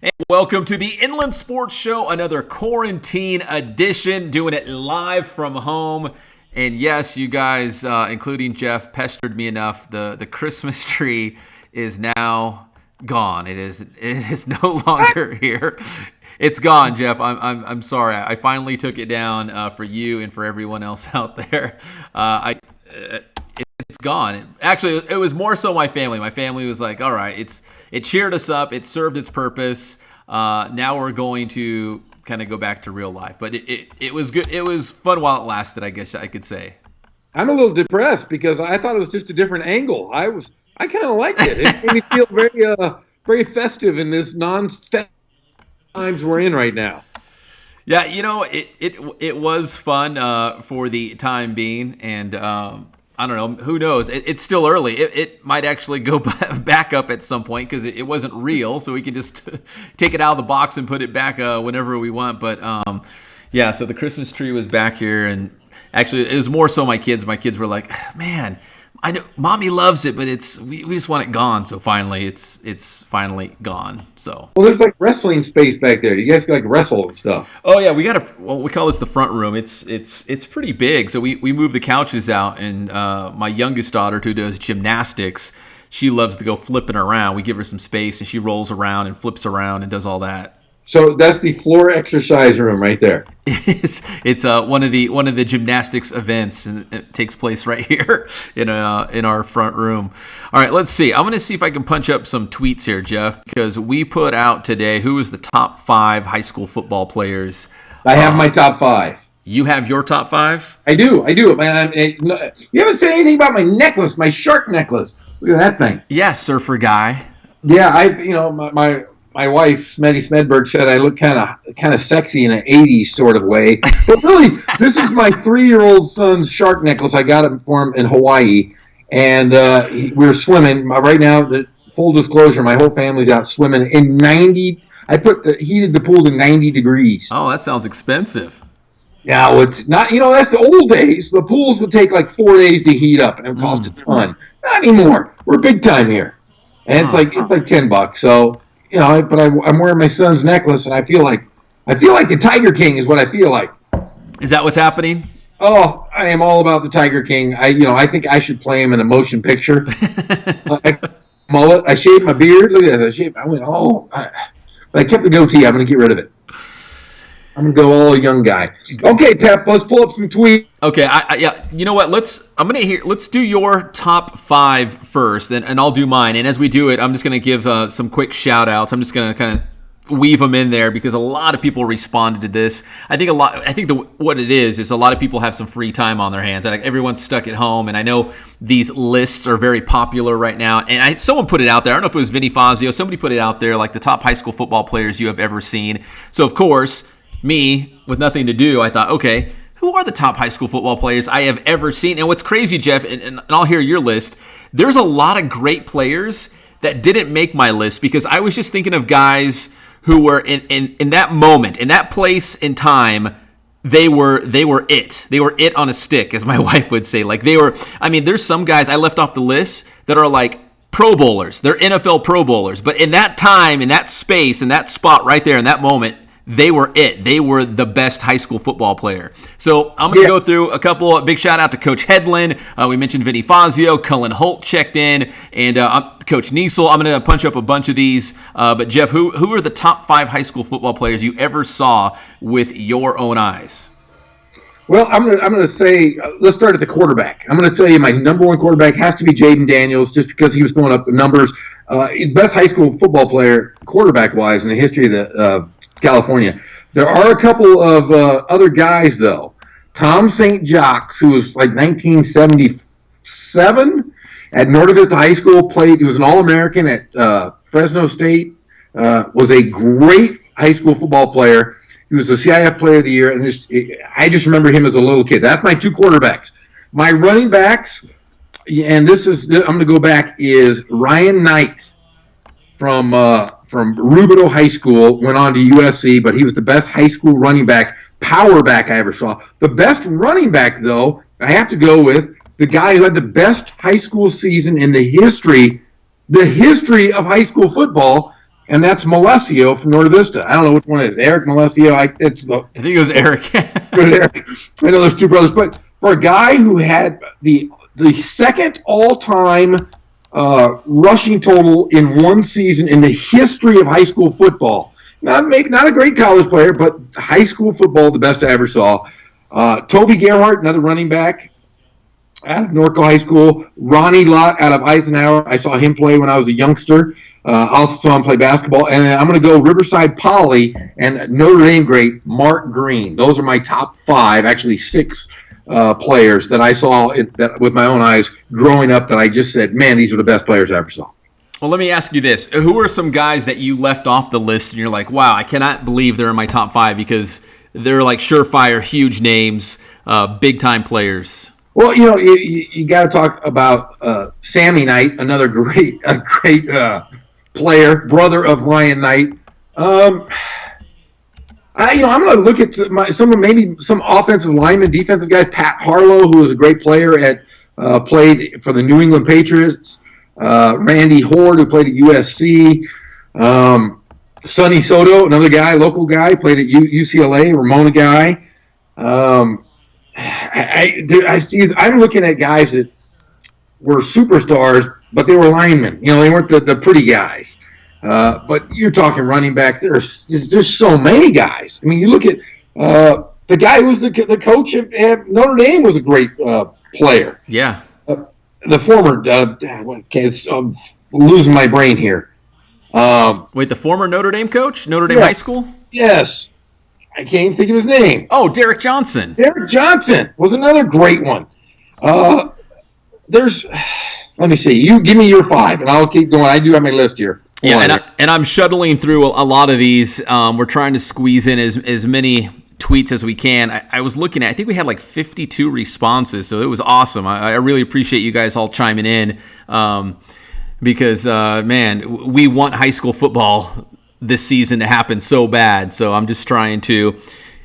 And welcome to the Inland Sports Show, another quarantine edition, doing it live from home. And yes, you guys, including Jeff, pestered me enough. The Christmas tree is now gone. It is no longer here. It's gone, Jeff. I'm sorry. I finally took it down for you and for everyone else out there. It's gone. Actually, it was more so my family. My family was like, all right, it cheered us up. It served its purpose. Now we're going to kind of go back to real life. But it was good. It was fun while it lasted, I guess I could say. I'm a little depressed because I thought it was just a different angle. I kind of liked it. It made me feel very festive in this non-festive times we're in right now. Yeah, it was fun for the time being, and I don't know. Who knows? It's still early. It might actually go back up at some point because it wasn't real, so we can just take it out of the box and put it back whenever we want. But yeah, so the Christmas tree was back here, and actually, it was more so my kids. My kids were like, "Man, I know Mommy loves it, but we just want it gone." So finally, it's finally gone. So there's like wrestling space back there. You guys can like wrestle and stuff. Oh yeah, we call this the front room. It's pretty big. So we move the couches out, and my youngest daughter, who does gymnastics, she loves to go flipping around. We give her some space, and she rolls around and flips around and does all that. So that's the floor exercise room right there. It's one of the gymnastics events, and it takes place right here in our front room. All right, let's see. I'm going to see if I can punch up some tweets here, Jeff, because we put out today who is the top 5 high school football players. I have my top 5. You have your top 5? I do, man. You haven't said anything about my necklace, my shark necklace. Look at that thing. Yeah, surfer guy. Yeah, my wife, Smetty Smedberg, said I look kind of sexy in an 80s sort of way. But really, this is my 3-year-old son's shark necklace. I got it for him in Hawaii. And we were swimming. Right now, full disclosure, my whole family's out swimming in 90. I heated the pool to 90 degrees. Oh, that sounds expensive. Yeah, well, it's not, that's the old days. The pools would take like 4 days to heat up, and it would cost a ton. Not anymore. We're big time here. And it's like $10. So... but I'm wearing my son's necklace, and I feel like the Tiger King is what I feel like. Is that what's happening? Oh, I am all about the Tiger King. I think I should play him in a motion picture. Mullet. I shaved my beard. Look at that. I went, but I kept the goatee. I'm going to get rid of it. I'm going to go all young guy. Okay, Pep, let's pull up some tweets. Okay, yeah. You know what? Let's do your top 5 first, and I'll do mine. And as we do it, I'm just going to give some quick shout outs. I'm just going to kind of weave them in there because a lot of people responded to this. I think what it is a lot of people have some free time on their hands. Like everyone's stuck at home, and I know these lists are very popular right now. And someone put it out there. I don't know if it was Vinny Fazio. Somebody put it out there, like the top high school football players you have ever seen. So of course, me with nothing to do, I thought, okay, who are the top high school football players I have ever seen? And what's crazy, Jeff, and I'll hear your list, there's a lot of great players that didn't make my list because I was just thinking of guys who were in that moment, in that place in time, they were it. They were it on a stick, as my wife would say. Like there's some guys I left off the list that are like Pro Bowlers. They're NFL Pro Bowlers. But in that time, in that space, in that spot right there, in that moment, they were it. They were the best high school football player. So I'm going to go through a couple. Big shout out to Coach Headland. We mentioned Vinny Fazio. Cullen Holt checked in. And Coach Niesel. I'm going to punch up a bunch of these. But Jeff, who are the top 5 high school football players you ever saw with your own eyes? Well, I'm gonna say let's start at the quarterback. I'm gonna tell you my number 1 quarterback has to be Jaden Daniels, just because he was throwing up the numbers. Best high school football player, quarterback-wise, in the history of California. There are a couple of other guys though. Tom St. Jacques, who was like 1977 at Norte Vista High School, played. He was an All-American at Fresno State. Was a great high school football player. He was the CIF Player of the Year, and I just remember him as a little kid. That's my 2 quarterbacks. My running backs, and I'm going to go back, is Ryan Knight from Rubidoux High School, went on to USC, but he was the best high school running back, power back I ever saw. The best running back, though, I have to go with the guy who had the best high school season in the history of high school football, and that's Malesio from Norte Vista. I don't know which one it is. Eric Malesio. I think it was Eric. Eric. I know there's two brothers, but for a guy who had the second all-time rushing total in one season in the history of high school football, not a great college player, but high school football, the best I ever saw. Toby Gerhardt, another running back out of Norco High School. Ronnie Lott out of Eisenhower. I saw him play when I was a youngster. Also saw him play basketball. And I'm going to go Riverside Poly and Notre Dame great Mark Green. Those are my top 5, actually 6 players that I saw with my own eyes growing up that I just said, man, these are the best players I ever saw. Well, let me ask you this. Who are some guys that you left off the list and you're like, wow, I cannot believe they're in my top 5 because they're like surefire, huge names, big-time players? Well, you got to talk about Sammy Knight, another great player, brother of Ryan Knight. I'm going to look at some offensive linemen, defensive guys. Pat Harlow, who was a great player played for the New England Patriots. Randy Horde, who played at USC. Sonny Soto, another guy, local guy, played at UCLA. Ramona guy. I'm looking at guys that were superstars, but they were linemen. They weren't the pretty guys. But you're talking running backs. There's just so many guys. I mean, you look at the guy who was the coach at Notre Dame was a great player. Yeah. The former, losing my brain here. Wait, the former Notre Dame coach? Notre Dame High School? Yes. I can't even think of his name. Oh, Derek Johnson. Derek Johnson was another great one. Let me see. You give me your 5, and I'll keep going. I do have my list here. Yeah, and I'm shuttling through a lot of these. We're trying to squeeze in as many tweets as we can. I was looking at, I think we had like 52 responses, so it was awesome. I really appreciate you guys all chiming in because, man, we want high school football this season to happen so bad. So I'm just trying to,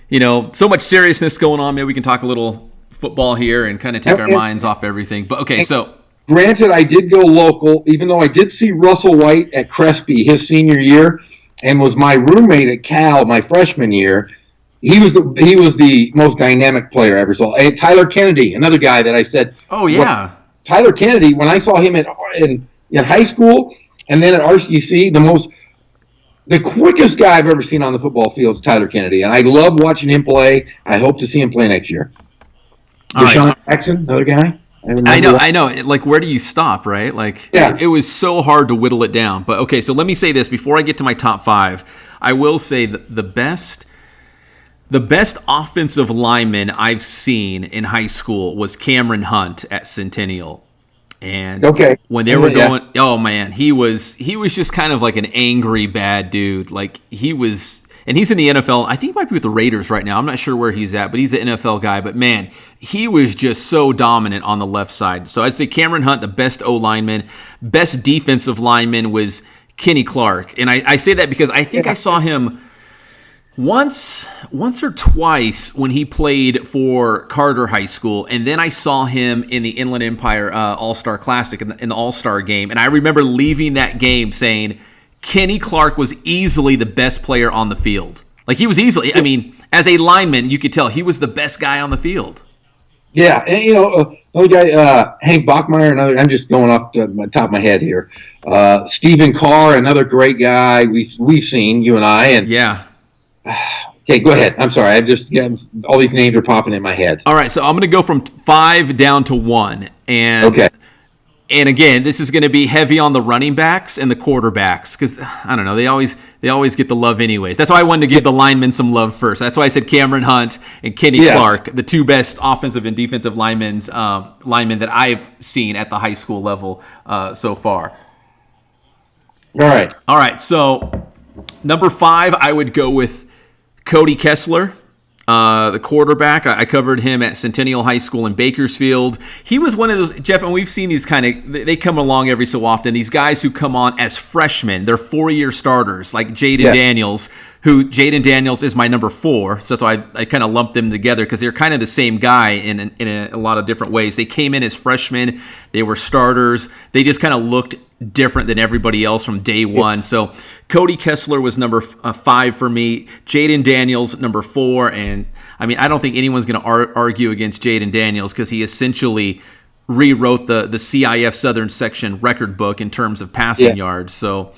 so much seriousness going on. Maybe we can talk a little football here and kind of take our minds off everything. But okay, so granted, I did go local, even though I did see Russell White at Crespi his senior year and was my roommate at Cal my freshman year. He was the most dynamic player I ever saw. And Tyler Kennedy, another guy that I said, oh yeah, Tyler Kennedy. When I saw him in high school and then at RCC, the quickest guy I've ever seen on the football field is Tyler Kennedy, and I love watching him play. I hope to see him play next year. Deshaun Jackson, another guy. I know. Like, where do you stop, right? Like, yeah. It was so hard to whittle it down. But okay, so let me say this before I get to my top 5. I will say that the best offensive lineman I've seen in high school was Cameron Hunt at Centennial. And when they were going, oh man, he was just kind of like an angry bad dude. Like he was, and he's in the NFL. I think he might be with the Raiders right now. I'm not sure where he's at, but he's an NFL guy. But man, he was just so dominant on the left side. So I'd say Cameron Hunt, the best O lineman. Best defensive lineman was Kenny Clark, and I say that because I think I saw him once or twice when he played for Carter High School, and then I saw him in the Inland Empire All-Star Classic in the All-Star game, and I remember leaving that game saying Kenny Clark was easily the best player on the field. Like he was easily, I mean, as a lineman, you could tell he was the best guy on the field. Yeah, and another guy, Hank Bachmeyer, I'm just going off the top of my head here. Stephen Carr, another great guy we've seen, you and I, and yeah. Okay, go ahead. I'm sorry. All these names are popping in my head. All right, so I'm going to go from 5 down to 1. And again, this is going to be heavy on the running backs and the quarterbacks because I don't know, they always get the love anyways. That's why I wanted to give the linemen some love first. That's why I said Cameron Hunt and Kenny Clark, the two best offensive and defensive linemen that I've seen at the high school level so far. All right. So number 5, I would go with Cody Kessler, the quarterback. I covered him at Centennial High School in Bakersfield. He was one of those, Jeff, and we've seen these they come along every so often, these guys who come on as freshmen. They're 4-year starters, like Jaden Daniels, who Jaden Daniels is my number 4. So I kind of lumped them together because they're kind of the same guy in a lot of different ways. They came in as freshmen. They were starters. They just kind of looked different than everybody else from day one. So Cody Kessler was number 5 for me. Jaden Daniels, number 4. And, I mean, I don't think anyone's going to argue against Jaden Daniels because he essentially rewrote the CIF Southern Section record book in terms of passing yards. So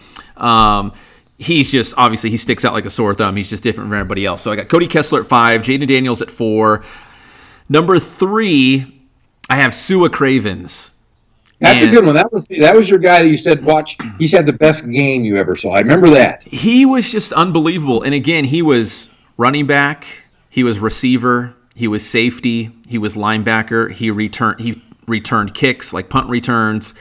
he's just, obviously, he sticks out like a sore thumb. He's just different from everybody else. So I got Cody Kessler at 5, Jaden Daniels at 4. Number 3, I have Sua Cravens. That's a good one. That was your guy that you said, watch, he's had the best game you ever saw. I remember that. He was just unbelievable. And again, he was running back, he was receiver, he was safety, he was linebacker, he returned kicks, like punt returns.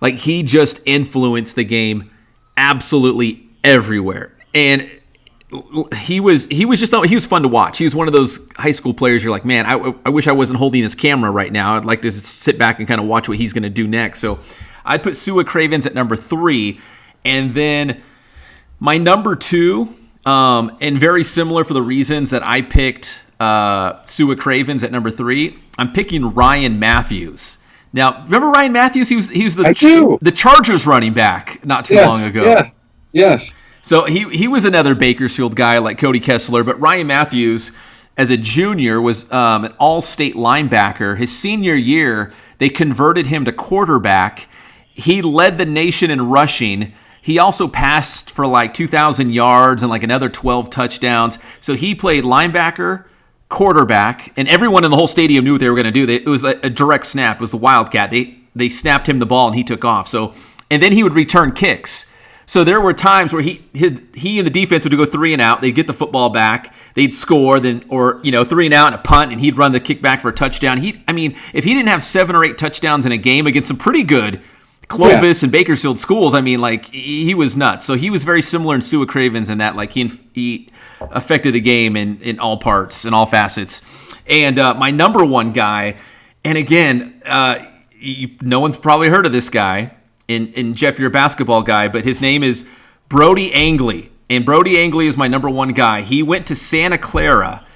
Like, he just influenced the game absolutely everywhere. And he was fun to watch. He was one of those high school players you're like, man, I wish I wasn't holding his camera right now. I'd like to sit back and kind of watch what he's going to do next. So I'd put Sua Cravens at number 3. And then my number 2, and very similar for the reasons that I picked Sua Cravens at number 3, I'm picking Ryan Matthews. Now, remember Ryan Matthews? He was the Chargers running back not too long ago. Yes. So he was another Bakersfield guy like Cody Kessler, but Ryan Matthews, as a junior, was an all-state linebacker. His senior year, they converted him to quarterback. He led the nation in rushing. He also passed for like 2,000 yards and like another 12 touchdowns. So he played linebacker, quarterback, and everyone in the whole stadium knew what they were going to do. It was a direct snap. It was the Wildcat. They snapped him the ball and he took off. And then he would return kicks. So there were times where he and the defense would go 3 and out. They'd get the football back. They'd score, 3 and out and a punt, and he'd run the kick back for a touchdown. If he didn't have 7 or 8 touchdowns in a game against some pretty good Clovis and Bakersfield schools, he was nuts. So he was very similar in Sua Cravens in that, like, he affected the game in all parts, in all facets. And my number 1 guy, and again, no one's probably heard of this guy. And Jeff, you're a basketball guy, but his name is Brody Angley. And Brody Angley is my number 1 guy. He went to Santa Clara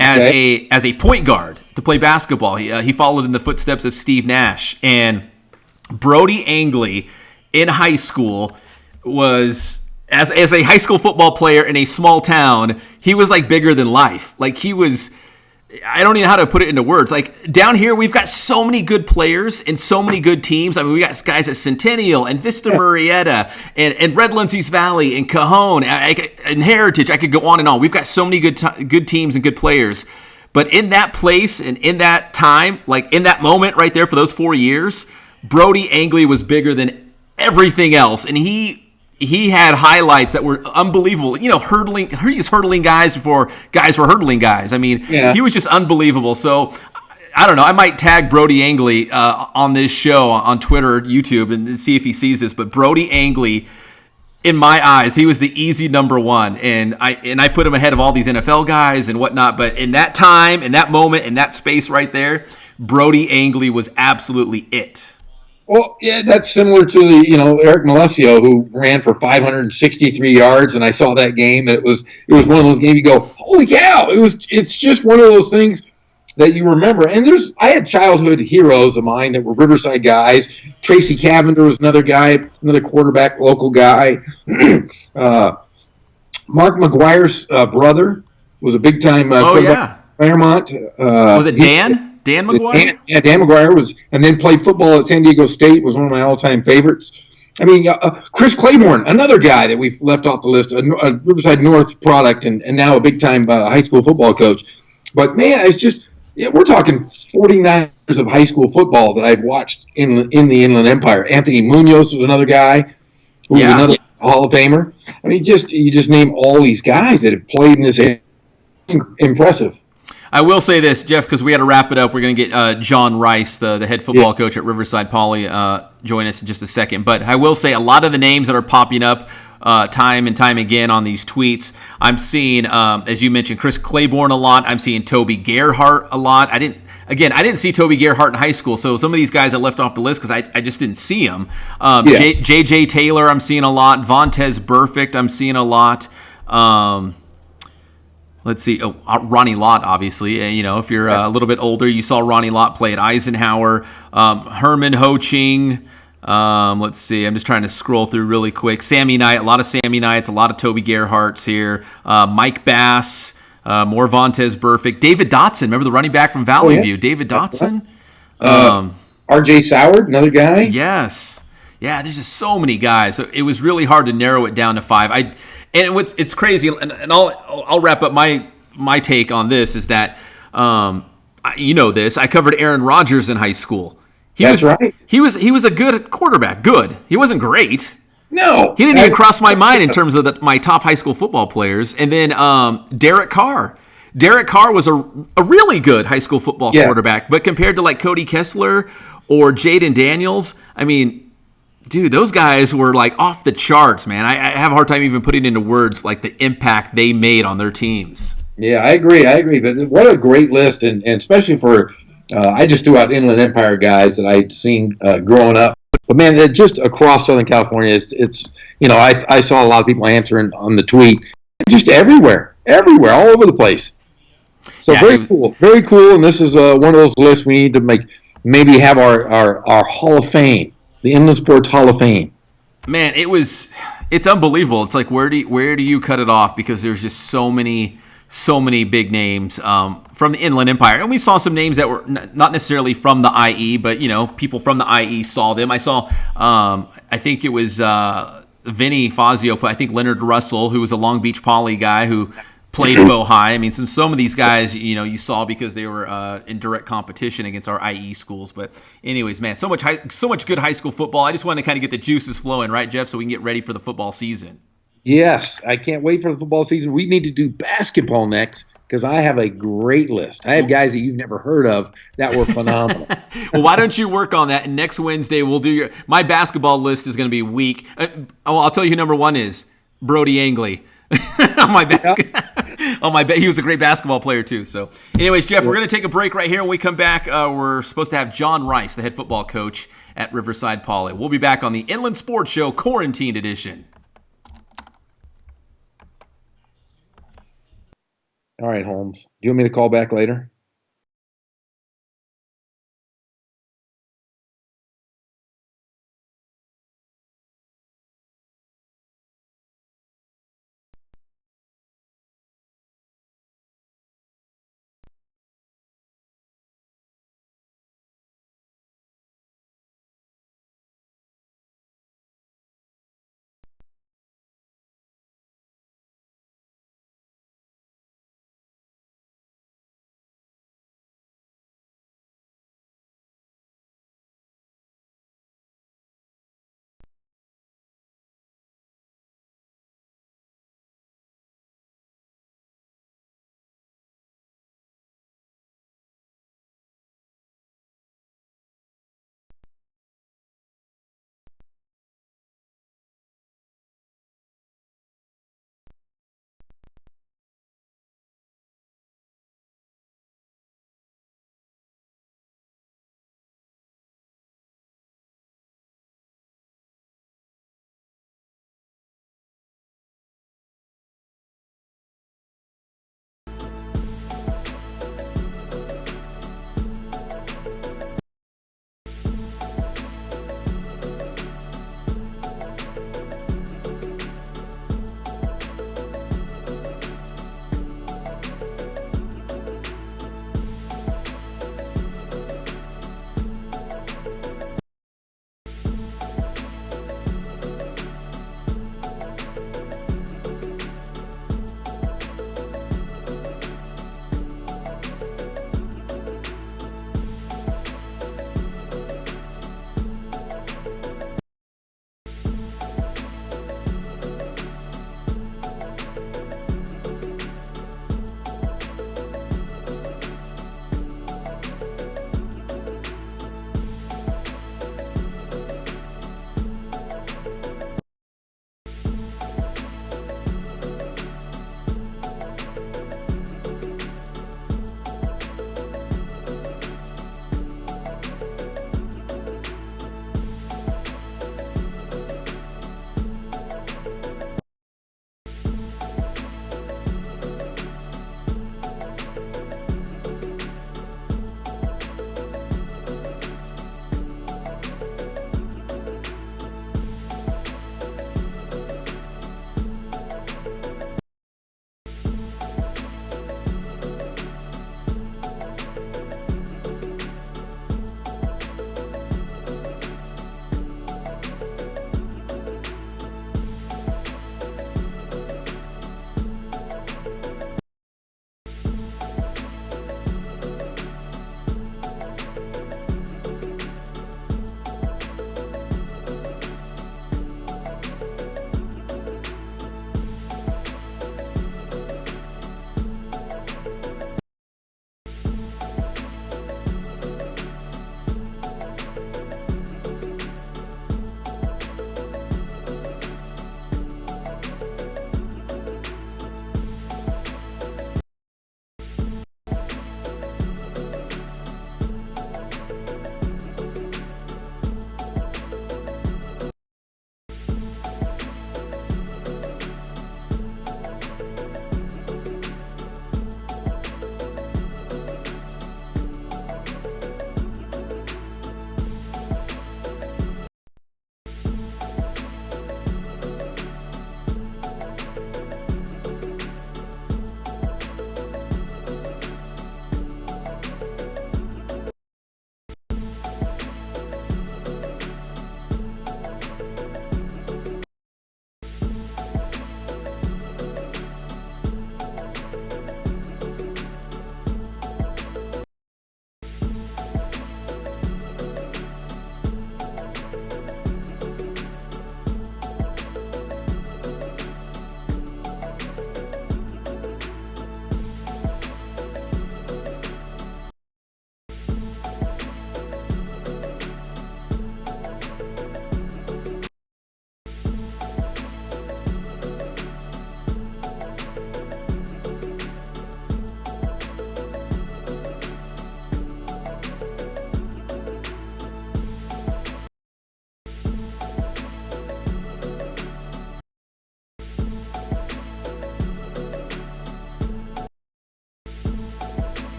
as a point guard to play basketball. He followed in the footsteps of Steve Nash. And Brody Angley in high school was, as a high school football player in a small town, he was like bigger than life. Like, he was, I don't even know how to put it into words. Like, down here, we've got so many good players and so many good teams. We got guys at Centennial and Vista Marietta and Redlands East Valley and Cajon and Heritage. I could go on and on. We've got so many good teams and good players. But in that place and in that time, like in that moment right there for those 4 years, Brody Angley was bigger than everything else. And he had highlights that were unbelievable. He was hurdling guys before guys were hurdling guys. He was just unbelievable. So, I don't know. I might tag Brody Angley on this show on Twitter, YouTube, and see if he sees this. But Brody Angley, in my eyes, he was the easy number 1. And I put him ahead of all these NFL guys and whatnot. But in that time, in that moment, in that space right there, Brody Angley was absolutely it. Well, yeah, that's similar to Eric Malesio, who ran for 563 yards, and I saw that game, and it was one of those games you go, holy cow! It's just one of those things that you remember. And I had childhood heroes of mine that were Riverside guys. Tracy Cavender was another guy, another quarterback, local guy. Mark McGuire's brother was a big time quarterback at Claremont. Was it Dan? Dan McGuire? Dan McGuire was, and then played football at San Diego State, was one of my all-time favorites. Chris Claiborne, another guy that we've left off the list, a Riverside North product, and now a big-time high school football coach. But, man, it's just, we're talking 49 years of high school football that I've watched in the Inland Empire. Anthony Munoz was another guy who was another Hall of Famer. You just name all these guys that have played in this area. Impressive. I will say this, Jeff, because we had to wrap it up. We're going to get John Rice, the head football coach at Riverside Poly, join us in just a second. But I will say a lot of the names that are popping up time and time again on these tweets, I'm seeing, as you mentioned, Chris Claiborne a lot. I'm seeing Toby Gerhart a lot. I didn't see Toby Gerhart in high school, so some of these guys I left off the list because I just didn't see them. J.J. Taylor I'm seeing a lot. Vontez Burfict I'm seeing a lot. Let's see. Oh, Ronnie Lott, obviously. If you're a little bit older, you saw Ronnie Lott play at Eisenhower. Herman Ho Ching. Let's see. I'm just trying to scroll through really quick. Sammy Knight. A lot of Sammy Knights. A lot of Toby Gerhardts here. Mike Bass. More Vontez Burfict. David Dotson. Remember the running back from Valley View? David Dotson. R.J. Soward, another guy. Yes. Yeah, there's just so many guys. So it was really hard to narrow it down to five. It's crazy, and I'll wrap up my take on this is that this. I covered Aaron Rodgers in high school. That's right. He was a good quarterback. Good. He wasn't great. No, He didn't even cross my mind in terms of my top high school football players. And then Derek Carr. Derek Carr was a really good high school football quarterback, but compared to like Cody Kessler or Jaden Daniels, I mean, dude, those guys were like off the charts, man. I have a hard time even putting into words like the impact they made on their teams. Yeah, I agree. But what a great list, and especially for I just threw out Inland Empire guys that I'd seen growing up. But man, just across Southern California, it's I saw a lot of people answering on the tweet, just everywhere, all over the place. So very cool. And this is one of those lists we need to maybe have our Hall of Fame, the Inland Sports Hall of Fame. Man, it's unbelievable. It's like where do you cut it off, because there's just so many big names from the Inland Empire, and we saw some names that were not necessarily from the IE, but people from the IE saw them. I saw I think it was Vinny Fazio, I think Leonard Russell, who was a Long Beach Poly guy who played Bow High. I mean, some of these guys, you saw because they were in direct competition against our IE schools. But anyways, man, so much good high school football. I just wanted to kind of get the juices flowing, right, Jeff, so we can get ready for the football season. Yes, I can't wait for the football season. We need to do basketball next, because I have a great list. I have guys that you've never heard of that were phenomenal. Well, why don't you work on that? And next Wednesday we'll do my basketball list is going to be weak. I'll tell you who number one is. Brody Angley. on my he was a great basketball player too. So anyways, Jeff, we're going to take a break right here. When we come back, we're supposed to have John Rice, the head football coach at Riverside Poly. We'll be back on the Inland Sports Show Quarantine Edition. All right, Holmes. Do you want me to call back later?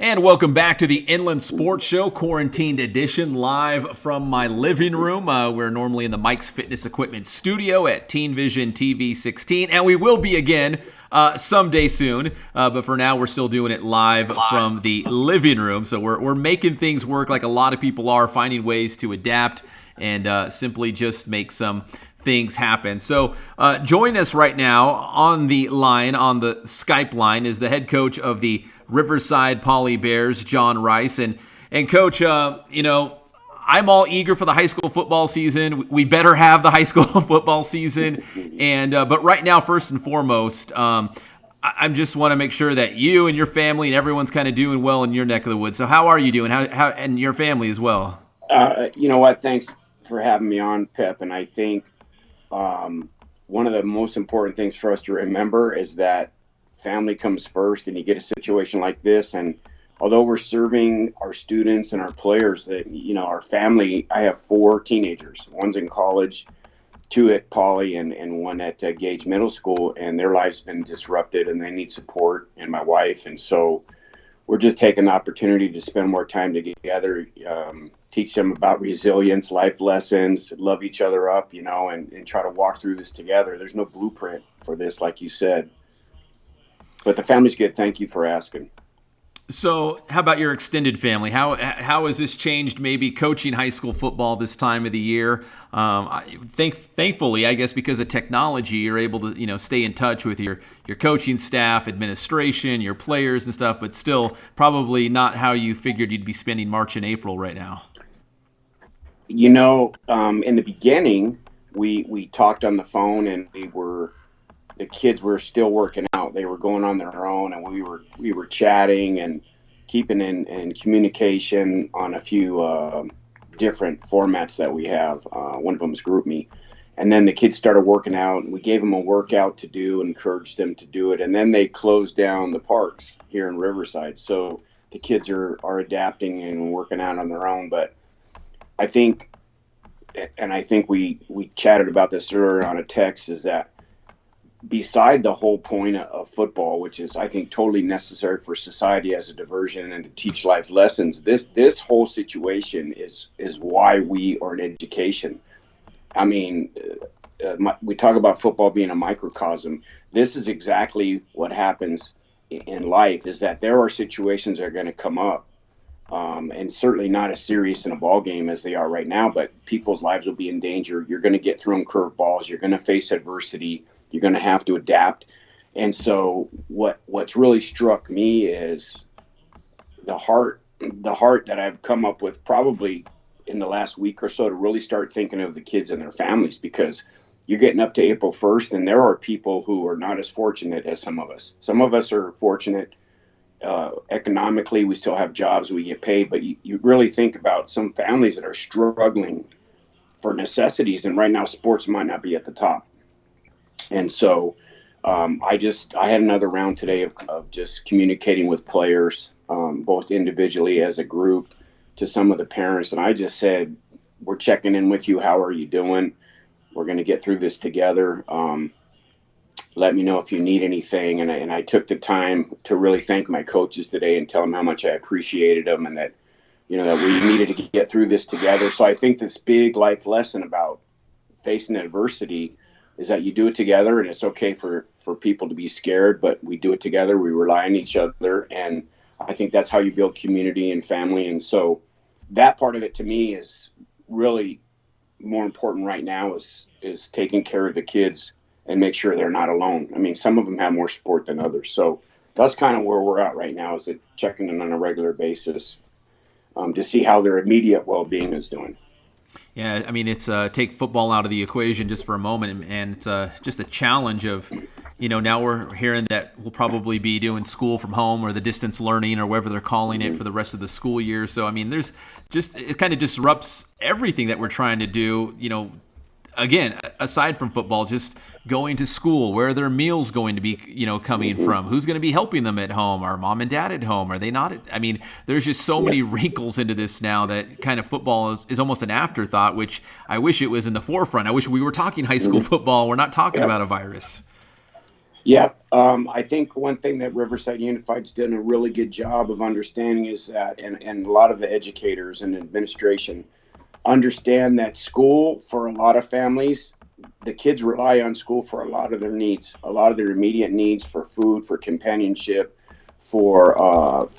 And welcome back to the Inland Sports Show, Quarantined Edition, live from my living room. We're normally in the Mike's Fitness Equipment studio at Teen Vision TV 16, and we will be again someday soon. But for now, we're still doing it live from the living room. So we're making things work like a lot of people are, finding ways to adapt and simply just make some things happen. So join us right now on the line, on the Skype line, is the head coach of the Riverside Poly Bears, John Rice. And Coach, I'm all eager for the high school football season. We better have the high school football season. But right now, first and foremost, I just want to make sure that you and your family and everyone's kind of doing well in your neck of the woods. So how are you doing? How and your family as well? You know what? Thanks for having me on, Pep. And I think one of the most important things for us to remember is that family comes first, and you get a situation like this. And although we're serving our students and our players, that our family, I have 4 teenagers. One's in college, 2 at Poly, and one at Gage Middle School, and their life's been disrupted, and they need support, and my wife. And so we're just taking the opportunity to spend more time together, teach them about resilience, life lessons, love each other up, and try to walk through this together. There's no blueprint for this, like you said. But the family's good. Thank you for asking. So how about your extended family? How has this changed maybe coaching high school football this time of the year? Thankfully, I guess because of technology, you're able to stay in touch with your coaching staff, administration, your players and stuff, but still probably not how you figured you'd be spending March and April right now. In the beginning, we talked on the phone, and the kids were still working out. They were going on their own, and we were chatting and keeping in communication on a few different formats that we have. One of them is GroupMe. And then the kids started working out, and we gave them a workout to do, encouraged them to do it. And then they closed down the parks here in Riverside. So the kids are adapting and working out on their own. But I think we chatted about this earlier on a text, is that beside the whole point of football, which is, I think, totally necessary for society as a diversion and to teach life lessons, this whole situation is why we are in education. I mean, we talk about football being a microcosm. This is exactly what happens in life, is that there are situations that are going to come up, and certainly not as serious in a ball game as they are right now, but people's lives will be in danger. You're going to get thrown curveballs. You're going to face adversity. You're going to have to adapt. And so what's really struck me is the heart that I've come up with probably in the last week or so to really start thinking of the kids and their families, because you're getting up to April 1st, and there are people who are not as fortunate as some of us. Some of us are fortunate economically. We still have jobs, we get paid, but you really think about some families that are struggling for necessities, and right now sports might not be at the top. And so I had another round today of just communicating with players, both individually as a group, to some of the parents. And I just said, we're checking in with you. How are you doing? We're going to get through this together. Let me know if you need anything. And I took the time to really thank my coaches today and tell them how much I appreciated them, and that, that we needed to get through this together. So I think this big life lesson about facing adversity is that you do it together, and it's okay for people to be scared, but we do it together. We rely on each other, and I think that's how you build community and family. And so that part of it to me is really more important right now, is taking care of the kids and make sure they're not alone. I mean, some of them have more support than others. So that's kind of where we're at right now, is checking in on a regular basis to see how their immediate well-being is doing. Yeah, I mean, it's take football out of the equation just for a moment, and it's just a challenge of, now we're hearing that we'll probably be doing school from home, or the distance learning, or whatever they're calling it, for the rest of the school year. So, I mean, it kind of disrupts everything that we're trying to do, again, aside from football, just going to school, where are their meals going to be, coming from? Who's going to be helping them at home? Are mom and dad at home? Are they not? I mean, there's just so many wrinkles into this now that kind of football is almost an afterthought, which I wish it was in the forefront. I wish we were talking high school football. We're not talking about a virus. Yeah, I think one thing that Riverside Unified's done a really good job of understanding is that, and a lot of the educators and administration understand that school, for a lot of families, the kids rely on school for a lot of their needs, a lot of their immediate needs for food, for companionship, for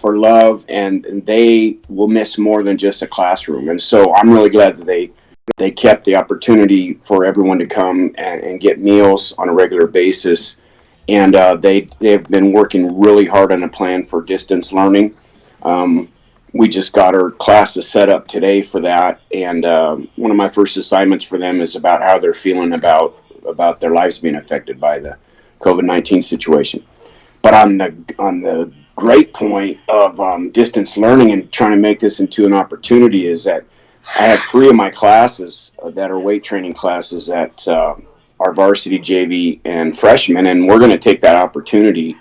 love, and they will miss more than just a classroom. And so I'm really glad that they kept the opportunity for everyone to come and get meals on a regular basis. And they've been working really hard on a plan for distance learning. We just got our classes set up today for that, and one of my first assignments for them is about how they're feeling about their lives being affected by the COVID-19 situation. But on the great point of distance learning and trying to make this into an opportunity is that I have 3 of my classes that are weight training classes at our varsity, JV, and freshmen, and we're going to take that opportunity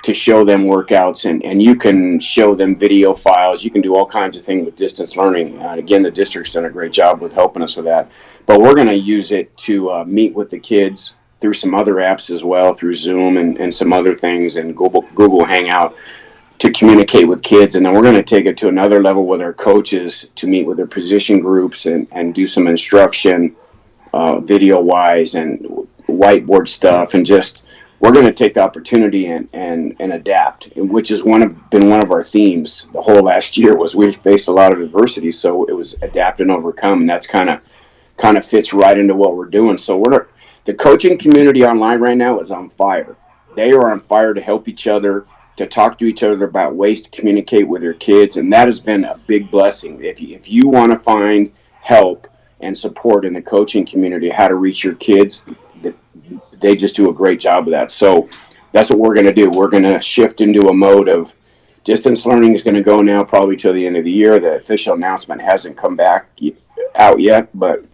to show them workouts, and you can show them video files. You can do all kinds of things with distance learning. Again, the district's done a great job with helping us with that. But we're going to use it to meet with the kids through some other apps as well, through Zoom and some other things, and Google Hangout, to communicate with kids. And then we're going to take it to another level with our coaches to meet with their position groups and do some instruction video-wise and whiteboard stuff, and just we're going to take the opportunity and adapt, which is been one of our themes the whole last year. Was we faced a lot of adversity, so it was adapt and overcome, and that's kind of fits right into what we're doing. So the coaching community online right now is on fire. They are on fire to help each other, to talk to each other about ways to communicate with their kids, and that has been a big blessing. If you want to find help and support in the coaching community, how to reach your kids, they just do a great job of that. So that's what we're going to do. We're going to shift into a mode of distance learning is going to go now probably till the end of the year. The official announcement hasn't come out yet, but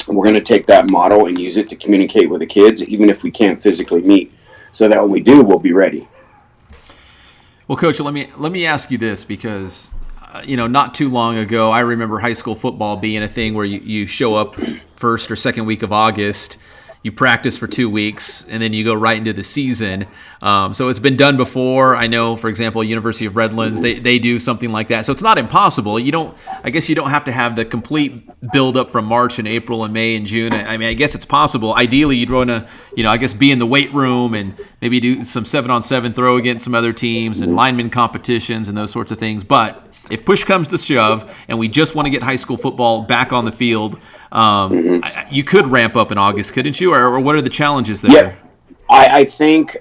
we're going to take that model and use it to communicate with the kids, even if we can't physically meet, so that when we do, we'll be ready. Well, Coach, let me ask you this, because not too long ago, I remember high school football being a thing where you show up first or second week of August, you practice for 2 weeks, and then you go right into the season. So it's been done before. I know, for example, University of Redlands, they do something like that. So it's not impossible. I guess you don't have to have the complete build up from March and April and May and June. I mean, I guess it's possible. Ideally, you'd want to, I guess be in the weight room and maybe do some 7-on-7 throw against some other teams and lineman competitions and those sorts of things. But if push comes to shove and we just want to get high school football back on the field, you could ramp up in August, couldn't you? Or what are the challenges there? Yeah, I think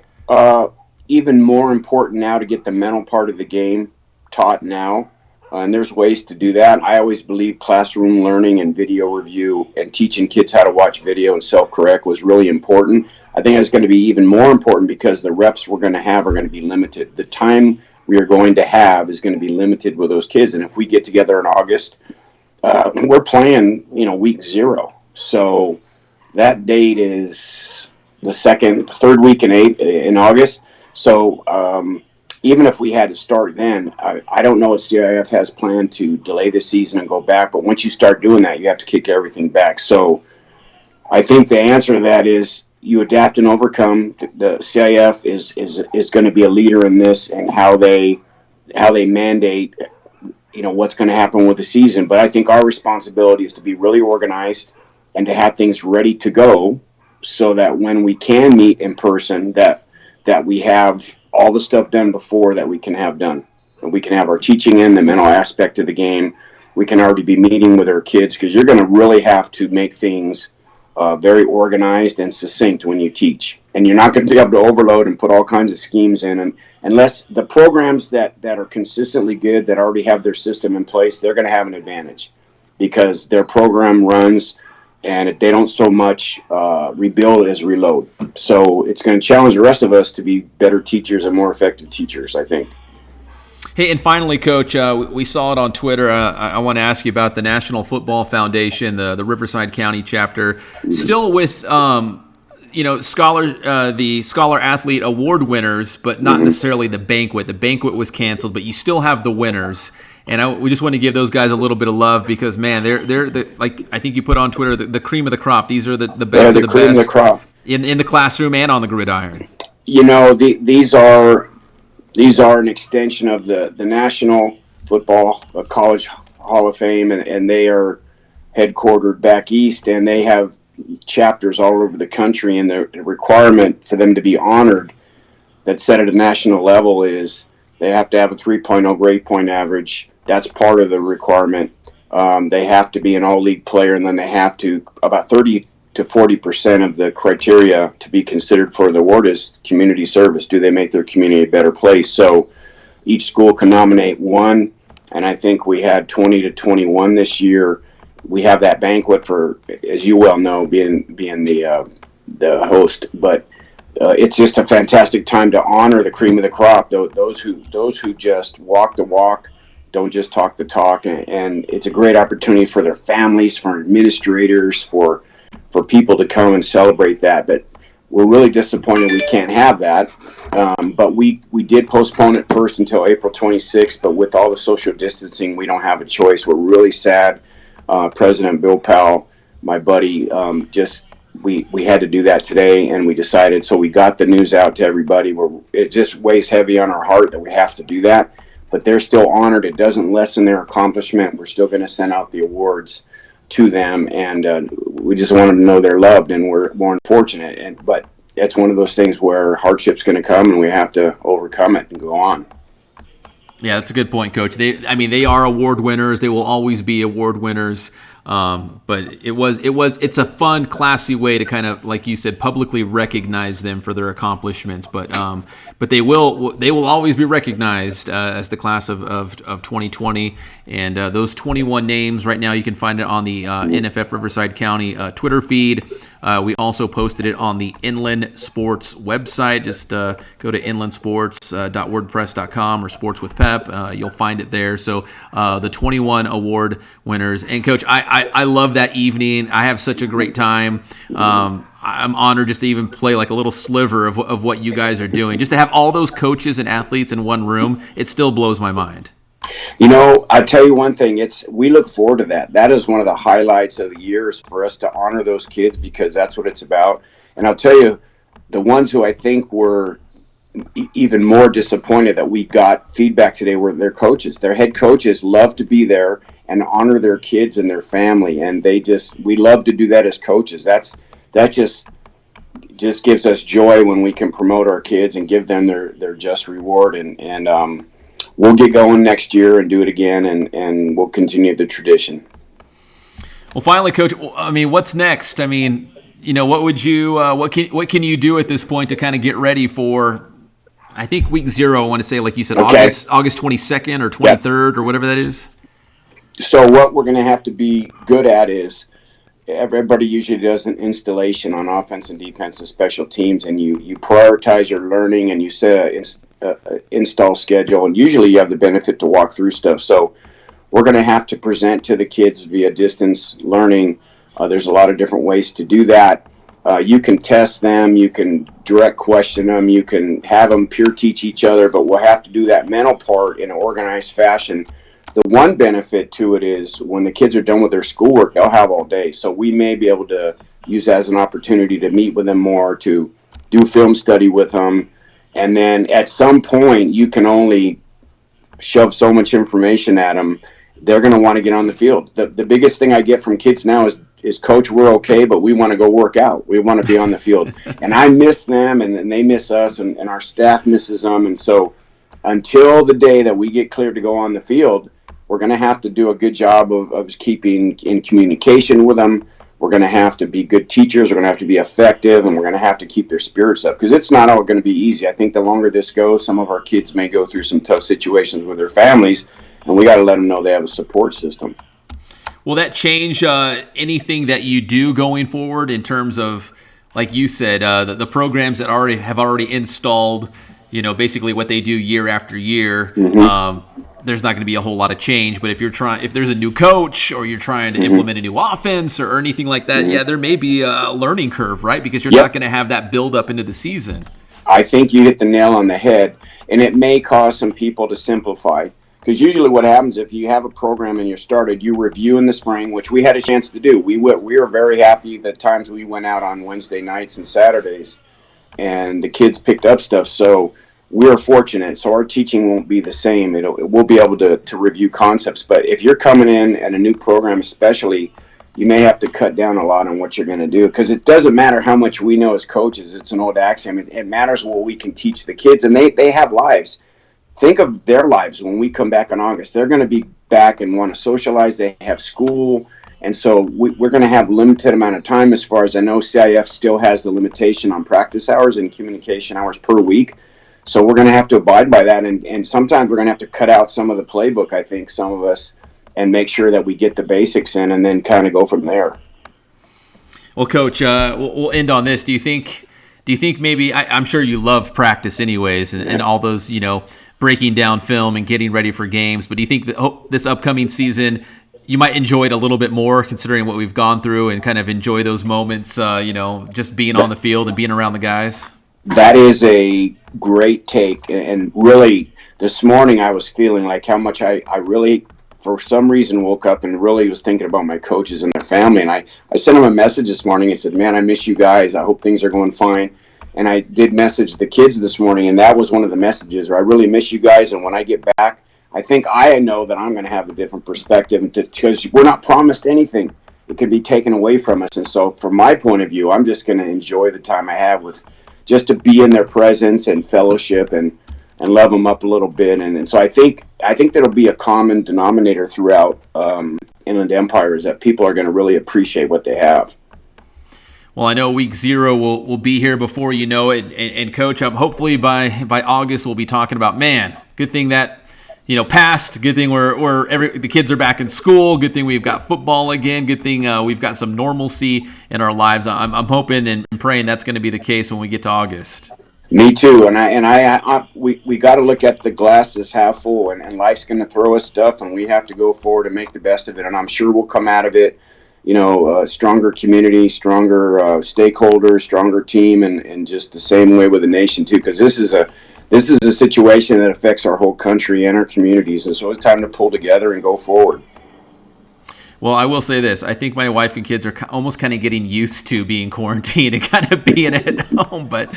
even more important now to get the mental part of the game taught now. And there's ways to do that. I always believe classroom learning and video review and teaching kids how to watch video and self-correct was really important. I think it's going to be even more important because the reps we're going to have are going to be limited. The time we are going to have is going to be limited with those kids. And if we get together in August, we're playing, week 0. So that date is the third week in August. So even if we had to start then, I don't know if CIF has planned to delay the season and go back. But once you start doing that, you have to kick everything back. So I think the answer to that is you adapt and overcome. The CIF is going to be a leader in this and how they mandate, what's going to happen with the season. But I think our responsibility is to be really organized and to have things ready to go so that when we can meet in person, that we have all the stuff done before that we can have done. And we can have our teaching in, the mental aspect of the game. We can already be meeting with our kids, because you're going to really have to make things very organized and succinct when you teach. And you're not going to be able to overload and put all kinds of schemes in. And unless the programs that are consistently good, that already have their system in place, they're going to have an advantage because their program runs and they don't so much rebuild as reload. So it's going to challenge the rest of us to be better teachers and more effective teachers, I think. Hey, and finally, Coach, we saw it on Twitter. I want to ask you about the National Football Foundation, the Riverside County chapter, still with the Scholar Athlete Award winners, but not necessarily the banquet. The banquet was canceled, but you still have the winners. And we just want to give those guys a little bit of love because, man, they're the, like I think you put on Twitter, the cream of the crop. These are the best of the best. Cream of the crop. in the classroom and on the gridiron. You know, these are an extension of the National Football College Hall of Fame, and they are headquartered back east, and they have chapters all over the country, and the requirement for them to be honored that's set at a national level is they have to have a 3.0 grade point average. That's part of the requirement. They have to be an all-league player, and then they have to, about 30 to 40% of the criteria to be considered for the award is community service. Do they make their community a better place? So each school can nominate one, and I think we had 20 to 21 this year. We have that banquet for, as you well know, being the host, but it's just a fantastic time to honor the cream of the crop. Those who just walk the walk, don't just talk the talk, and it's a great opportunity for their families, for administrators, for people to come and celebrate that. But we're really disappointed we can't have that. But we did postpone it first until April 26th. But with all the social distancing, we don't have a choice. We're really sad. President Bill Powell, my buddy, we had to do that today, and we decided. So we got the news out to everybody. It just weighs heavy on our heart that we have to do that. But they're still honored. It doesn't lessen their accomplishment. We're still going to send out the awards to them, and we just want them to know they're loved, and we're more unfortunate. But it's one of those things where hardship's going to come, and we have to overcome it and go on. Yeah, that's a good point, Coach. They are award winners. They will always be award winners. But it's a fun, classy way to kind of, like you said, publicly recognize them for their accomplishments. But they will always be recognized as the class of 2020. And those 21 names right now, you can find it on the NFF Riverside County Twitter feed. We also posted it on the Inland Sports website. Just go to inlandsports.wordpress.com or Sports with Pep. You'll find it there. So the 21 award winners. And Coach, I love that evening. I have such a great time. I'm honored just to even play like a little sliver of what you guys are doing. Just to have all those coaches and athletes in one room, it still blows my mind. You know, I tell you one thing, we look forward to that. That is one of the highlights of the year, is for us to honor those kids, because that's what it's about. And I'll tell you, the ones who I think were even more disappointed that we got feedback today were their coaches. Their head coaches love to be there and honor their kids and their family, and we love to do that as coaches. That just gives us joy when we can promote our kids and give them their just reward. And we'll get going next year and do it again, and we'll continue the tradition. Well, finally, Coach, I mean, what's next? I mean, what would you what can you do at this point to kind of get ready for, I think, week 0? I want to say, like you said, okay. August 22nd or 23rd, or whatever that is. So what we're going to have to be good at is, everybody usually does an installation on offense and defense and special teams, and you prioritize your learning, and you set an install schedule, and usually you have the benefit to walk through stuff. So we're going to have to present to the kids via distance learning. There's a lot of different ways to do that. You can test them, you can direct question them, you can have them peer teach each other, but we'll have to do that mental part in an organized fashion. The one benefit to it is when the kids are done with their schoolwork, they'll have all day. So we may be able to use that as an opportunity to meet with them more, to do film study with them. And then at some point, you can only shove so much information at them. They're going to want to get on the field. The biggest thing I get from kids now is, Coach, we're okay, but we want to go work out. We want to be on the field. And I miss them, and they miss us, and our staff misses them. And so until the day that we get cleared to go on the field, we're going to have to do a good job of keeping in communication with them. We're going to have to be good teachers. We're going to have to be effective, and we're going to have to keep their spirits up, because it's not all going to be easy. I think the longer this goes, some of our kids may go through some tough situations with their families, and we got to let them know they have a support system. Will that change anything that you do going forward in terms of, like you said, the programs that have already installed, basically what they do year after year? Mm-hmm. There's not going to be a whole lot of change, but if there's a new coach, or you're trying to implement a new offense or anything like that, yeah, there may be a learning curve, right? Because you're not going to have that build up into the season. I think you hit the nail on the head, and it may cause some people to simplify, Because usually what happens if you have a program and you're started, you review in the spring, which we had a chance to do. We were very happy the times we went out on Wednesday nights and Saturdays, and the kids picked up stuff. So we're fortunate. So our teaching won't be the same. We'll be able to review concepts. But if you're coming in at a new program, especially, you may have to cut down a lot on what you're going to do, because it doesn't matter how much we know as coaches. It's an old axiom. It matters what we can teach the kids, and they have lives. Think of their lives when we come back in August. They're going to be back and want to socialize. They have school, and so we're going to have limited amount of time. As far as I know, CIF still has the limitation on practice hours and communication hours per week. So we're going to have to abide by that, and sometimes we're going to have to cut out some of the playbook, I think, some of us, and make sure that we get the basics in and then kind of go from there. Well, Coach, we'll end on this. Do you think maybe, I'm sure you love practice anyways, and all those, breaking down film and getting ready for games, but do you think that this upcoming season you might enjoy it a little bit more, considering what we've gone through, and kind of enjoy those moments, just being on the field and being around the guys? That is a great take, and really this morning I was feeling like how much I really, for some reason, woke up and really was thinking about my coaches and their family. And I sent them a message this morning. I said, man, I miss you guys. I hope things are going fine. And I did message the kids this morning, and that was one of the messages, where I really miss you guys. And when I get back, I think I know that I'm going to have a different perspective, because we're not promised anything. It could be taken away from us. And so from my point of view, I'm just going to enjoy the time I have with just to be in their presence and fellowship and love them up a little bit. And so I think that'll be a common denominator throughout Inland Empire, is that people are going to really appreciate what they have. Well, I know week 0 will be here before you know it. And Coach, hopefully by August we'll be talking about, man, good thing that passed. Good thing the kids are back in school. Good thing we've got football again. Good thing we've got some normalcy in our lives. I'm hoping and praying that's going to be the case when we get to August. Me too, and we got to look at the glass as half full, and life's going to throw us stuff, and we have to go forward and make the best of it. And I'm sure we'll come out of it, stronger community, stronger stakeholders, stronger team, and just the same way with the nation too, because this is a situation that affects our whole country and our communities, and so it's time to pull together and go forward. Well, I will say this. I think my wife and kids are almost kind of getting used to being quarantined and kind of being at home, but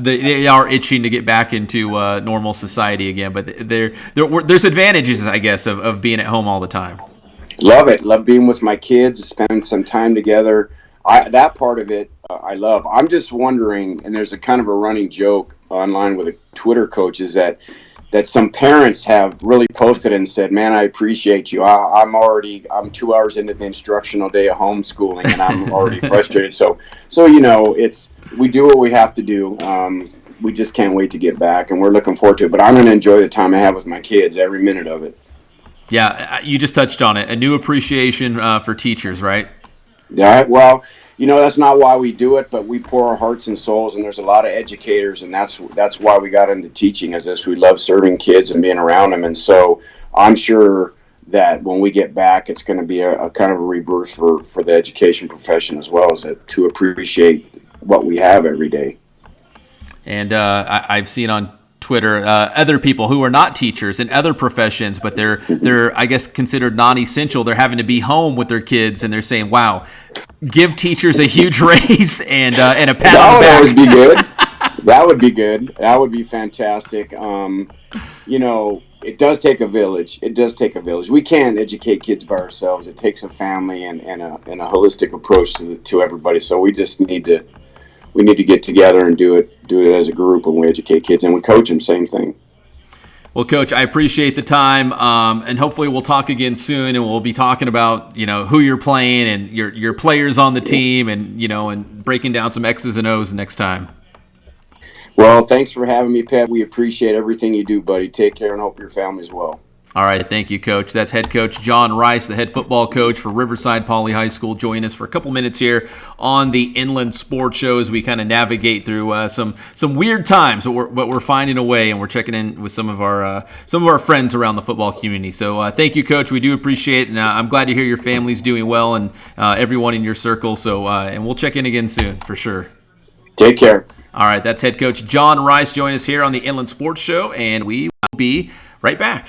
they are itching to get back into normal society again. But there's advantages, I guess, of being at home all the time. Love it. Love being with my kids, spending some time together. That part of it, I love. I'm just wondering, and there's a kind of a running joke online with the Twitter coaches that some parents have really posted and said, man, I appreciate you. I'm 2 hours into the instructional day of homeschooling, and I'm already frustrated. So we do what we have to do. We just can't wait to get back, and we're looking forward to it. But I'm going to enjoy the time I have with my kids, every minute of it. Yeah, you just touched on it. A new appreciation for teachers, right? Yeah, well, that's not why we do it, but we pour our hearts and souls, and there's a lot of educators, and that's why we got into teaching, is this. We love serving kids and being around them, and so I'm sure that when we get back, it's going to be a kind of a rebirth for the education profession as well, as to appreciate what we have every day. And I've seen on Twitter other people who are not teachers in other professions, but they're I guess considered non-essential. They're having to be home with their kids, and they're saying, "Wow, give teachers a huge raise and a pat on the back." That would always be good. That would be good. That would be fantastic. It does take a village. It does take a village. We can't educate kids by ourselves. It takes a family and a holistic approach to everybody. So we just need to get together and do it as a group, when we educate kids, and we coach them. Same thing. Well, Coach, I appreciate the time, and hopefully we'll talk again soon, and we'll be talking about who you're playing and your players on the team, and and breaking down some X's and O's next time. Well, thanks for having me, Pat. We appreciate everything you do, buddy. Take care, and hope your family's well. All right, thank you, Coach. That's head coach John Rice, the head football coach for Riverside Poly High School, joining us for a couple minutes here on the Inland Sports Show as we kind of navigate through some weird times, but we're finding a way, and we're checking in with some of our friends around the football community. So thank you, Coach. We do appreciate it, and I'm glad to hear your family's doing well and everyone in your circle. So and we'll check in again soon for sure. Take care. All right, that's head coach John Rice joining us here on the Inland Sports Show, and we will be right back.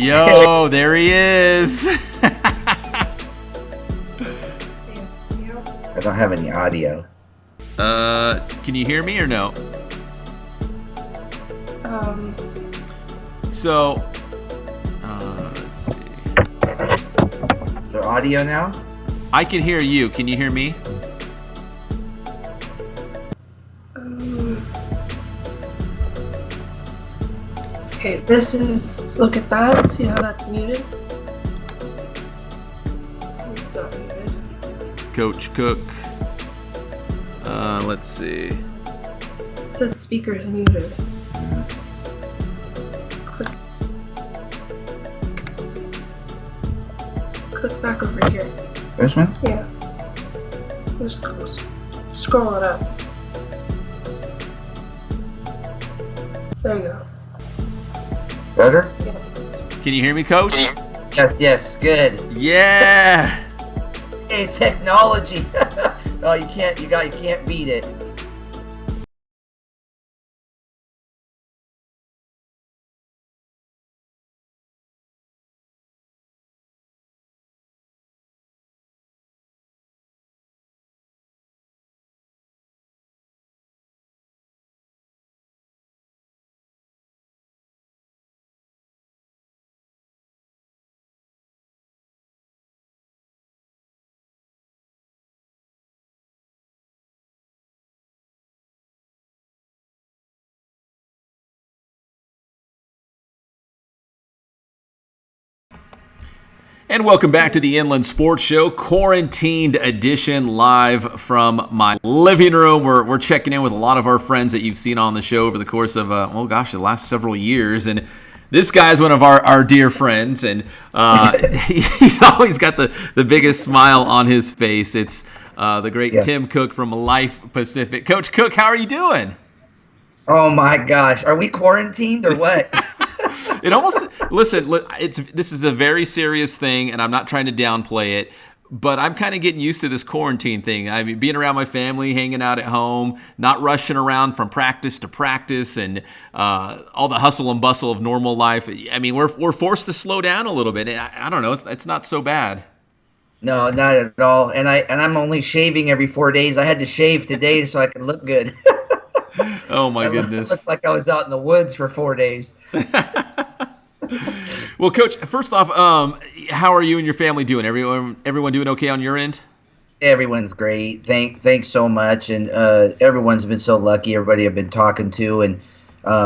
Yo, there he is. I don't have any audio. Can you hear me or no? So, let's see. Is there audio now? I can hear you. Can you hear me? Okay, this is, look at that, see how that's muted? It's not muted. Coach Cook. Let's see. It says speakers muted. Click back over here. This one? Yeah. Just scroll it up. There you go. Better? Yeah. Can you hear me, Coach? Yes, good. Yeah. Hey, technology. Oh, you can't beat it. And welcome back to the Inland Sports Show, quarantined edition, live from my living room. We're checking in with a lot of our friends that you've seen on the show over the course of, the last several years. And this guy's one of our dear friends, and he's always got the biggest smile on his face. It's the great Tim Cook from Life Pacific. Coach Cook, how are you doing? Oh my gosh, are we quarantined or what? It almost this is a very serious thing, and I'm not trying to downplay it, but I'm kind of getting used to this quarantine thing. I mean, being around my family, hanging out at home, not rushing around from practice to practice, and all the hustle and bustle of normal life. I mean, we're forced to slow down a little bit. I don't know, it's not so bad. No, not at all. And I'm only shaving every 4 days. I had to shave today so I could look good. Oh my goodness! It looked like I was out in the woods for 4 days. Well, Coach, first off, how are you and your family doing? Everyone doing okay on your end? Everyone's great. Thanks so much, and everyone's been so lucky. Everybody I've been talking to, and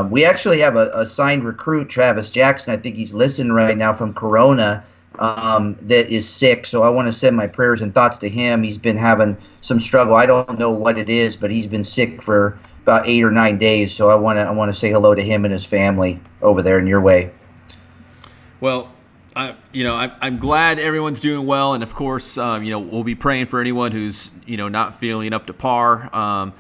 we actually have a signed recruit, Travis Jackson. I think he's listening right now from Corona. That is sick. So I want to send my prayers and thoughts to him. He's been having some struggle. I don't know what it is, but he's been sick for about 8 or 9 days. So I want to say hello to him and his family over there in your way. Well, I'm glad everyone's doing well, and of course, we'll be praying for anyone who's not feeling up to par.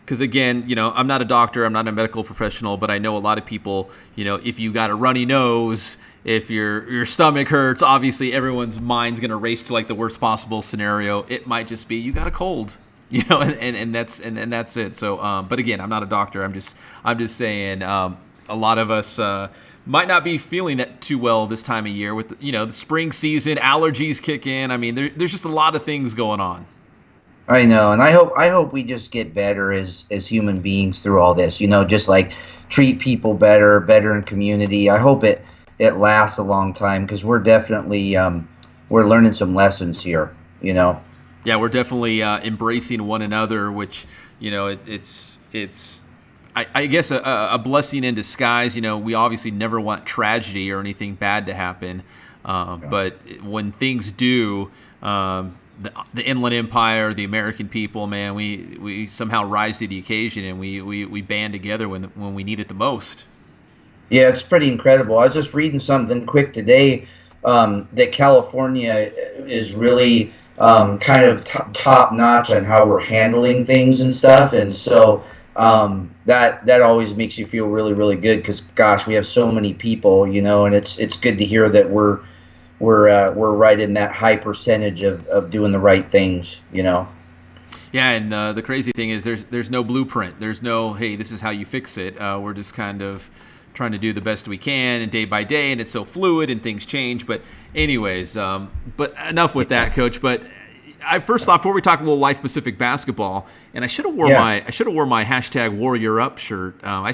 Because again, I'm not a doctor, I'm not a medical professional, but I know a lot of people. If you got a runny nose, if your stomach hurts, obviously everyone's mind's gonna race to like the worst possible scenario. It might just be you got a cold, and that's it. So, but again, I'm not a doctor. I'm just saying, a lot of us might not be feeling it too well this time of year with the spring season, allergies kick in. I mean, there's just a lot of things going on. I know, and I hope we just get better as human beings through all this. Just like treat people better in community. I hope it lasts a long time because we're definitely we're learning some lessons here. Yeah, we're definitely embracing one another, which it's I guess a blessing in disguise. We obviously never want tragedy or anything bad to happen, but when things do, the Inland Empire, the American people, man, we somehow rise to the occasion, and we band together when we need it the most. Yeah, it's pretty incredible. I was just reading something quick today that California is really kind of top notch on how we're handling things and stuff, and so. That always makes you feel really, really good because, gosh, we have so many people, and it's good to hear that we're right in that high percentage of doing the right things, Yeah, and the crazy thing is there's no blueprint. There's no, hey, this is how you fix it. We're just kind of trying to do the best we can and day by day, and it's so fluid and things change. But anyways, but enough with that, Coach. But first off, before we talk a little Life Pacific basketball, and I should have wore my hashtag Warrior Up shirt. I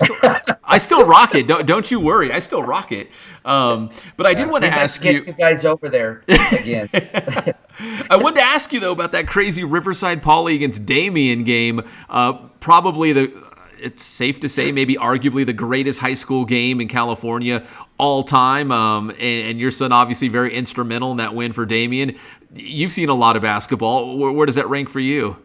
still rock it. Don't you worry, I still rock it. But I did want to ask you. Get some guys over there again. I wanted to ask you though about that crazy Riverside Poly against Damien game. Probably it's safe to say maybe arguably the greatest high school game in California all time. And your son obviously very instrumental in that win for Damien. You've seen a lot of basketball. Where does that rank for you?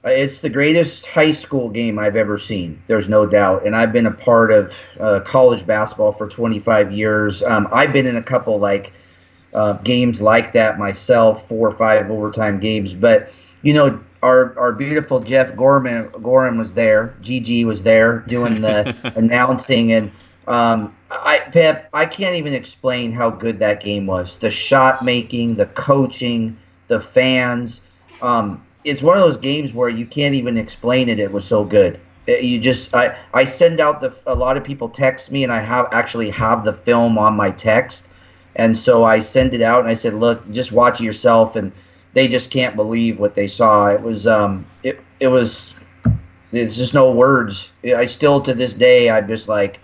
It's the greatest high school game I've ever seen. There's no doubt. And I've been a part of college basketball for 25 years. I've been in a couple games like that myself, 4 or 5 overtime games. But, our beautiful Jeff Gorham was there. Gigi was there doing the announcing. And Pep, I can't even explain how good that game was. The shot making, the coaching, the fans. It's one of those games where you can't even explain it. It was so good. I send out a lot of people text me, and I actually have the film on my text. And so I send it out and I said, look, just watch it yourself. And they just can't believe what they saw. It was, there's just no words. I still, to this day, I'm just like,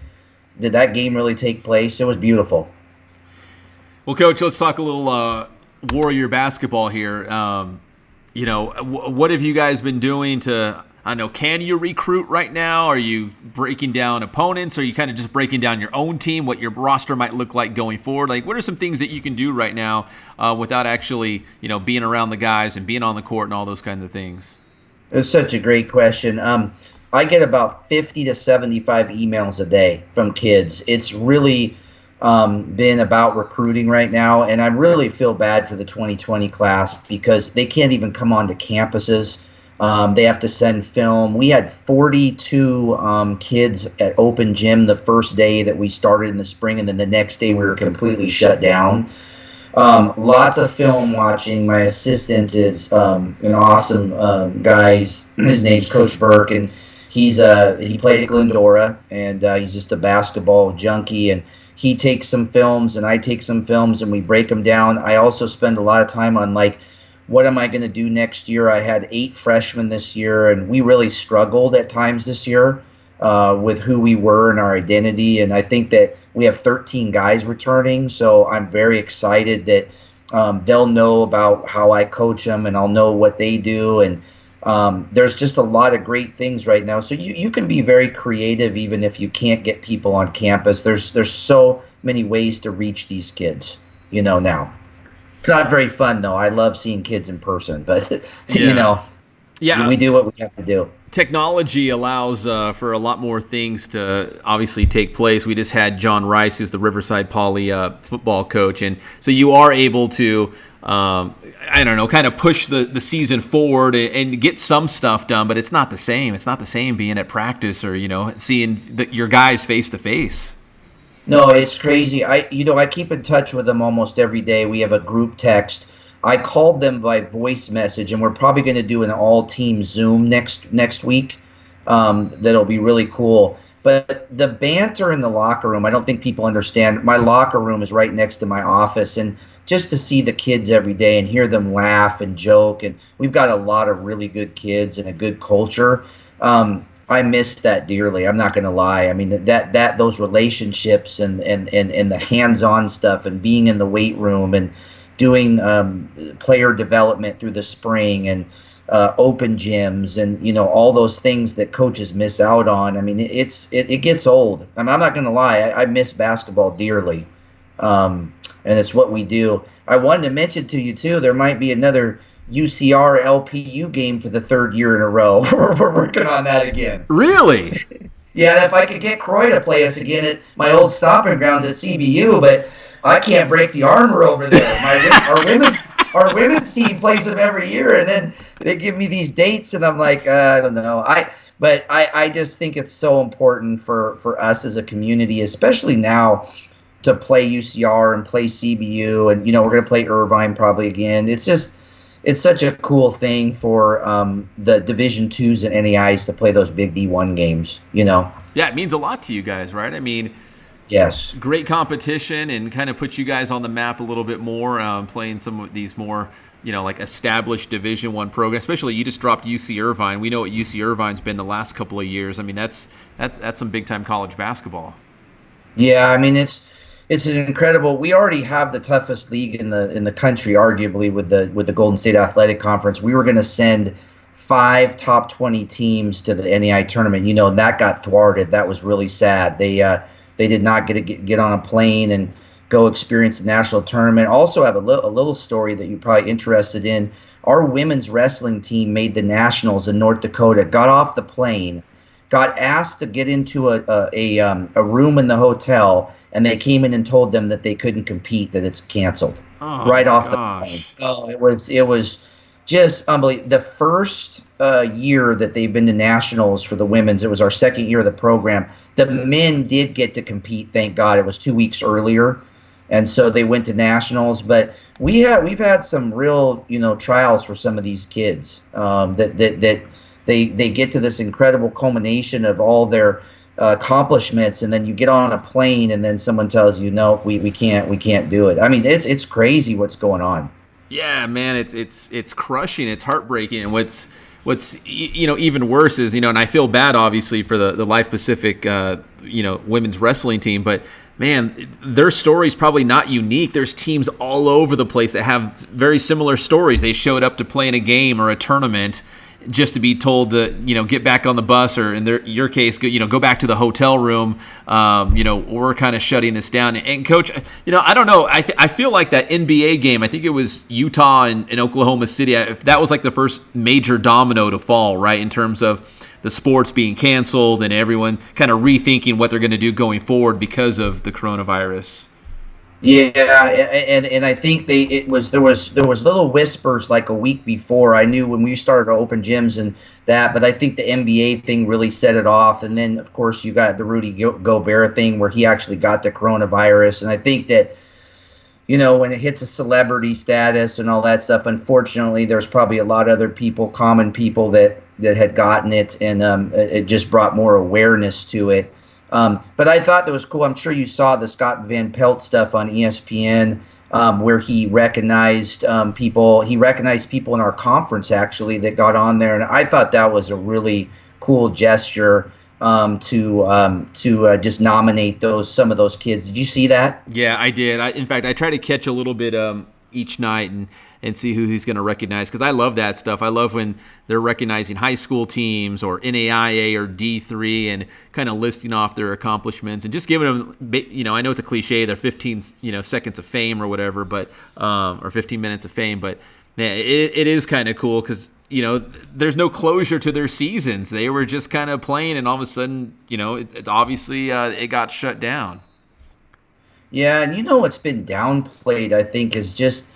did that game really take place? It was beautiful. Well, Coach, let's talk a little Warrior basketball here. What have you guys been doing to, I don't know, can you recruit right now? Are you breaking down opponents? Are you kind of just breaking down your own team, what your roster might look like going forward? Like, what are some things that you can do right now without actually, being around the guys and being on the court and all those kinds of things? It's such a great question. I get about 50 to 75 emails a day from kids. It's really been about recruiting right now, and I really feel bad for the 2020 class because they can't even come onto campuses. They have to send film. We had 42 kids at open gym the first day that we started in the spring, and then the next day we were completely shut down. Lots of film watching. My assistant is an awesome guy. His name's Coach Burke, and he played at Glendora, and he's just a basketball junkie. And he takes some films, and I take some films, and we break them down. I also spend a lot of time on what am I going to do next year? I had 8 freshmen this year, and we really struggled at times this year with who we were and our identity. And I think that we have 13 guys returning, so I'm very excited that they'll know about how I coach them, and I'll know what they do. And there's just a lot of great things right now. So you can be very creative even if you can't get people on campus. There's so many ways to reach these kids, now. It's not very fun, though. I love seeing kids in person, but, we do what we have to do. Technology allows for a lot more things to obviously take place. We just had John Rice, who's the Riverside Poly football coach, and so you are able to, kind of push the season forward and get some stuff done, but it's not the same. It's not the same being at practice or, seeing your guys face to face. No, it's crazy. I keep in touch with them almost every day. We have a group text. I called them by voice message, and we're probably going to do an all-team Zoom next week. That'll be really cool. But the banter in the locker room, I don't think people understand. My locker room is right next to my office, and just to see the kids every day and hear them laugh and joke, and we've got a lot of really good kids and a good culture. I miss that dearly. I'm not going to lie. I mean, those relationships and the hands-on stuff and being in the weight room and doing player development through the spring and open gyms and all those things that coaches miss out on. I mean, it gets old. I'm not going to lie. I miss basketball dearly, and it's what we do. I wanted to mention to you too. There might be another UCR LPU game for the 3rd year in a row. We're working on that again. Really? Yeah, if I could get Croy to play us again at my old stomping grounds at CBU, but I can't break the armor over there. Our women's team plays them every year, and then they give me these dates, and I'm like, I don't know. I just think it's so important for us as a community, especially now, to play UCR and play CBU, and we're going to play Irvine probably again. It's such a cool thing for the Division IIs and NAIs to play those big D1 games, Yeah, it means a lot to you guys, right? I mean, Yes. Great competition and kind of put you guys on the map a little bit more, playing some of these more, like established Division I programs. Especially you just dropped UC Irvine. We know what UC Irvine's been the last couple of years. I mean, that's some big time college basketball. Yeah, I mean it's an incredible. We already have the toughest league in the country, arguably with the Golden State Athletic Conference. We were going to send 5 top 20 teams to the NAI tournament. And that got thwarted. That was really sad. They did not get on a plane and go experience the national tournament. Also have a little story that you're probably interested in. Our women's wrestling team made the nationals in North Dakota, got off the plane, got asked to get into a room in the hotel, and they came in and told them that they couldn't compete, that it's canceled right off the plane. Oh, it was just unbelievable. The first year that they've been to nationals for the women's, it was our second year of the program. The men did get to compete, thank God. It was 2 weeks earlier, and so they went to nationals. But we've had some real trials for some of these kids that they get to this incredible culmination of all their accomplishments, and then you get on a plane, and then someone tells you, no, we can't do it. I mean, it's crazy what's going on. Yeah, man, it's crushing. It's heartbreaking. And what's even worse is, and I feel bad obviously for the Life Pacific women's wrestling team, but man, their story's probably not unique. There's teams all over the place that have very similar stories. They showed up to play in a game or a tournament just to be told to, get back on the bus, or in your case, go back to the hotel room. We're kind of shutting this down. And Coach, I don't know. I feel like that NBA game, I think it was Utah and Oklahoma City, if that was like the first major domino to fall, right, in terms of the sports being canceled and everyone kind of rethinking what they're going to do going forward because of the coronavirus. Yeah, and I think there was little whispers like a week before. I knew when we started to open gyms and that, but I think the NBA thing really set it off. And then of course you got the Rudy Gobert thing where he actually got the coronavirus. And I think that when it hits a celebrity status and all that stuff, unfortunately there's probably a lot of other people, common people that had gotten it, and it just brought more awareness to it. But I thought that was cool. I'm sure you saw the Scott Van Pelt stuff on ESPN, where he recognized people. He recognized people in our conference actually that got on there, and I thought that was a really cool gesture to just nominate some of those kids. Did you see that? Yeah, I did. In fact, I try to catch a little bit each night and see who he's going to recognize, because I love that stuff. I love when they're recognizing high school teams or NAIA or D3 and kind of listing off their accomplishments and just giving them, I know it's a cliche, they're 15 seconds of fame or whatever, but or 15 minutes of fame, but man, it is kind of cool because there's no closure to their seasons. They were just kind of playing, and all of a sudden, it's obviously it got shut down. Yeah, and what's been downplayed, I think, is just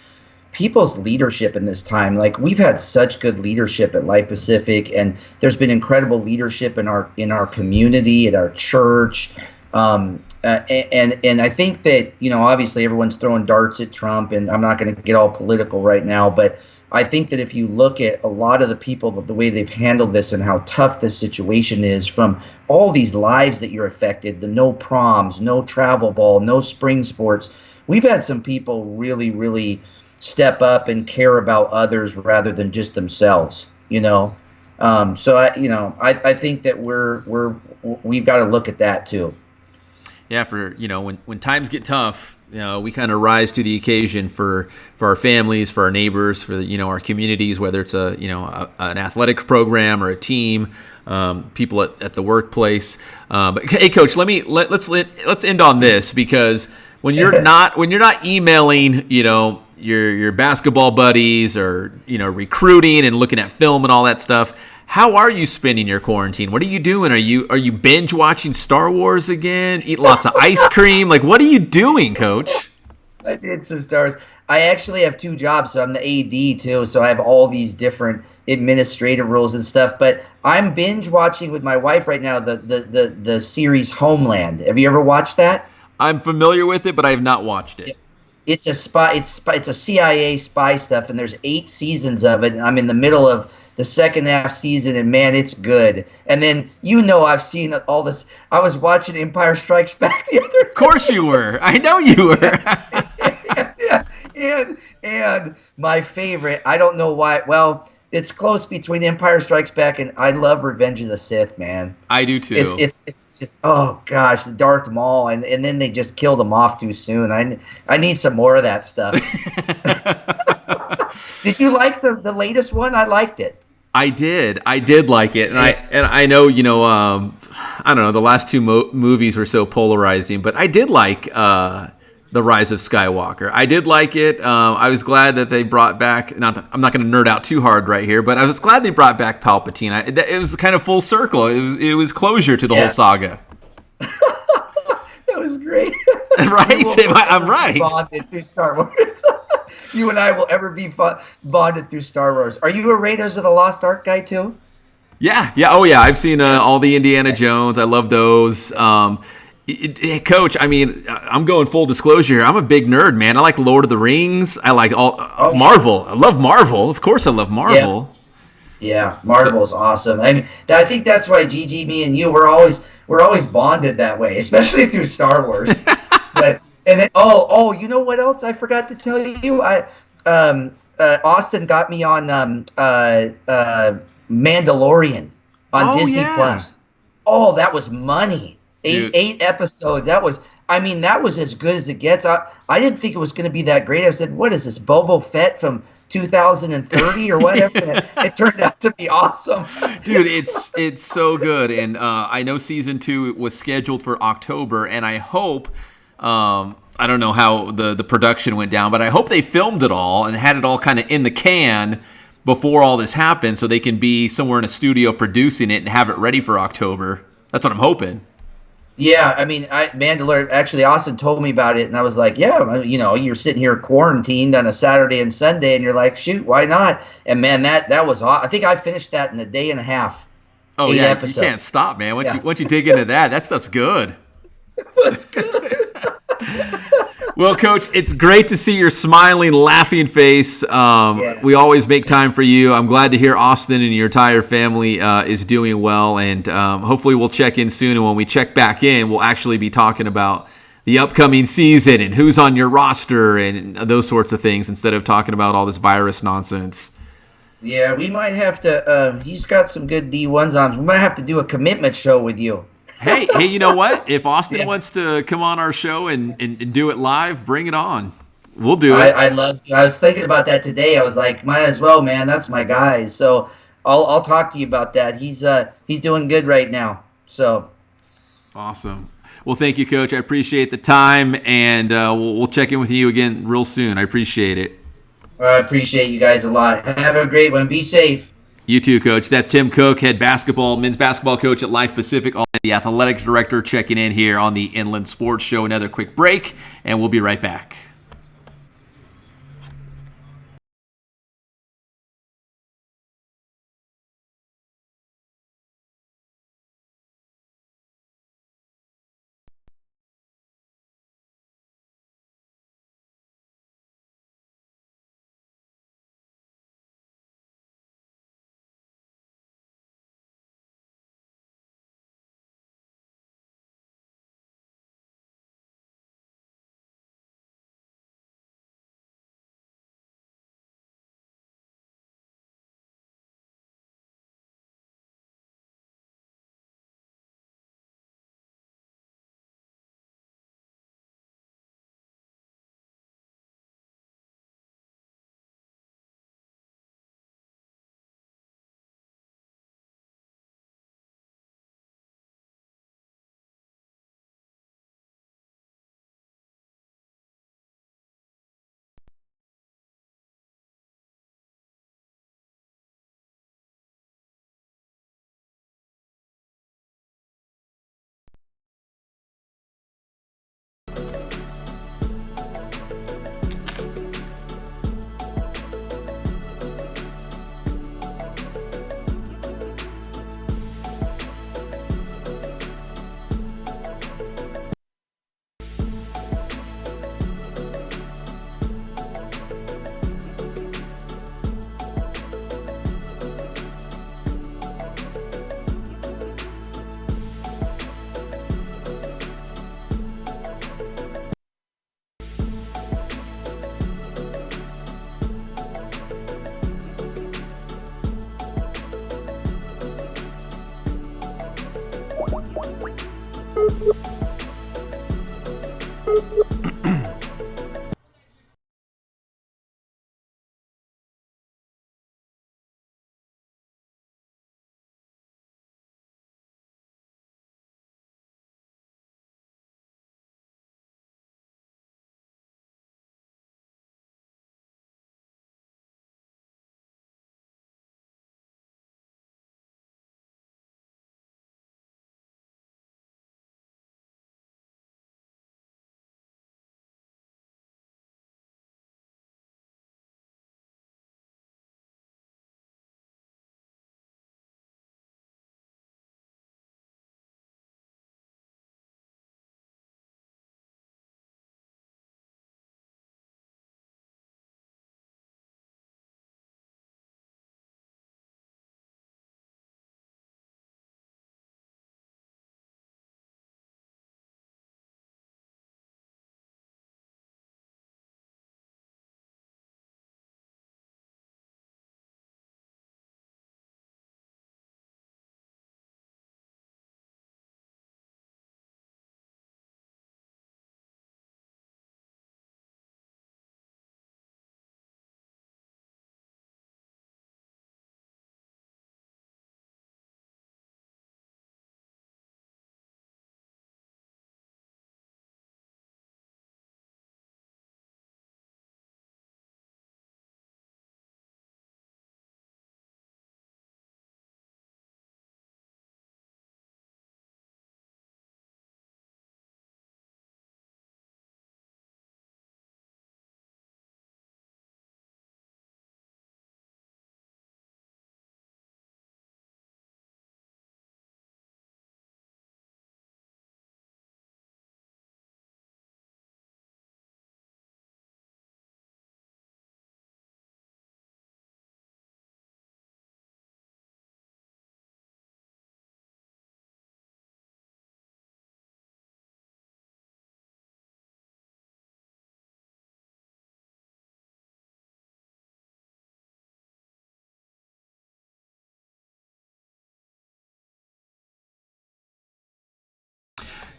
people's leadership in this time. Like, we've had such good leadership at Life Pacific, and there's been incredible leadership in our community, at our church. And I think that, obviously everyone's throwing darts at Trump, and I'm not going to get all political right now, but I think that if you look at a lot of the people, the way they've handled this and how tough this situation is, from all these lives that you're affected, the no proms, no travel ball, no spring sports, we've had some people really, really step up and care about others rather than just themselves, So I think that we've got to look at that too. Yeah, when times get tough, we kind of rise to the occasion for our families, for our neighbors, for our communities, whether it's an athletics program or a team, people at the workplace. But hey, Coach, let's end on this, because when you're not emailing, your basketball buddies, or recruiting and looking at film and all that stuff, how are you spending your quarantine? What are you doing? Are you binge watching Star Wars again? Eat lots of ice cream? Like, what are you doing, Coach? I did some Star Wars. I actually have 2 jobs, so I'm the AD too, so I have all these different administrative roles and stuff. But I'm binge watching with my wife right now the series Homeland. Have you ever watched that? I'm familiar with it, but I have not watched it. It's a spy. It's a CIA spy stuff, and there's 8 seasons of it. And I'm in the middle of the second half season, and man, it's good. And then I've seen all this. I was watching Empire Strikes Back the other Of course you were. I know you were. and my favorite, I don't know why. Well, it's close between Empire Strikes Back and I love Revenge of the Sith, man. I do too. It's just, oh gosh, the Darth Maul, and then they just killed him off too soon. I need some more of that stuff. Did you like the latest one? I liked it. I did like it, and I know I don't know, the last two movies were so polarizing, but I did like The Rise of Skywalker. I did like it. I was glad that they brought back. I'm not going to nerd out too hard right here, but I was glad they brought back Palpatine. It was kind of full circle. It was closure to the whole saga. That was great. Right? I'm right. Bonded through Star Wars. You and I will ever be bonded through Star Wars. Are you a Raiders of the Lost Ark guy too? Yeah. Oh yeah. I've seen all the Indiana Jones. I love those. Coach, I mean, I'm going full disclosure here. I'm a big nerd, man. I like Lord of the Rings. I like all Marvel. I love Marvel. Of course, I love Marvel. Yeah, Marvel's awesome. I think that's why Gigi, me, and you we're always bonded that way, especially through Star Wars. You know what else I forgot to tell you? Austin got me on Mandalorian on Disney Plus. Oh, that was money. Eight episodes. That was as good as it gets. I didn't think it was going to be that great. I said, what is this, Boba Fett from 2030 or whatever? It turned out to be awesome. Dude, it's so good. And I know season 2 was scheduled for October, and I hope I don't know how the production went down, but I hope they filmed it all and had it all kind of in the can before all this happened, so they can be somewhere in a studio producing it and have it ready for October. That's what I'm hoping. Yeah, I mean, Mandalorian, actually, Austin told me about it, and I was like, yeah, you're sitting here quarantined on a Saturday and Sunday, and you're like, shoot, why not? And man, that was awesome. I think I finished that in a day and a half. Oh, 8 episodes. You can't stop, man. Once you dig into that stuff's good. It was good. Well, Coach, it's great to see your smiling, laughing face. We always make time for you. I'm glad to hear Austin and your entire family is doing well, and hopefully we'll check in soon. And when we check back in, we'll actually be talking about the upcoming season and who's on your roster and those sorts of things instead of talking about all this virus nonsense. Yeah, we might have to. He's got some good D1s on. We might have to do a commitment show with you. Hey, you know what? If Austin wants to come on our show and do it live, bring it on. We'll do it. I was thinking about that today. I was like, might as well, man. That's my guy. So I'll talk to you about that. He's doing good right now. So awesome. Well, thank you, Coach. I appreciate the time, and we'll check in with you again real soon. I appreciate it. I appreciate you guys a lot. Have a great one. Be safe. You too, Coach. That's Tim Cook, head men's basketball coach at Life Pacific, the athletic director, checking in here on the Inland Sports Show. Another quick break, and we'll be right back.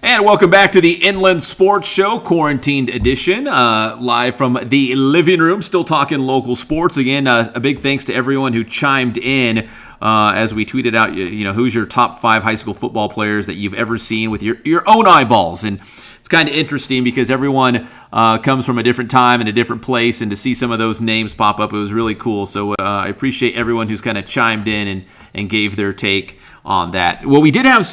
And welcome back to the Inland Sports Show, Quarantined Edition, live from the living room, still talking local sports. Again, a big thanks to everyone who chimed in as we tweeted out, who's your top 5 high school football players that you've ever seen with your own eyeballs. And it's kind of interesting because everyone comes from a different time and a different place, and to see some of those names pop up, it was really cool. So I appreciate everyone who's kind of chimed in and gave their take on that. Well, we did have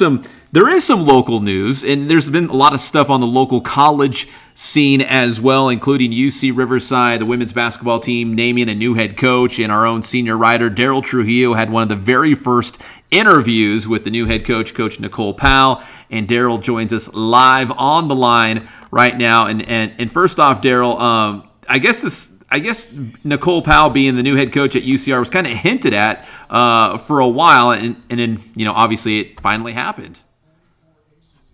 there is some local news, and there's been a lot of stuff on the local college scene as well, including UC Riverside, the women's basketball team naming a new head coach, and our own senior writer, Derryl Trujillo, had one of the very first interviews with the new head coach, Coach Nicole Powell, and Derryl joins us live on the line right now. And first off, Derryl, I guess Nicole Powell being the new head coach at UCR was kind of hinted at for a while, and then obviously it finally happened.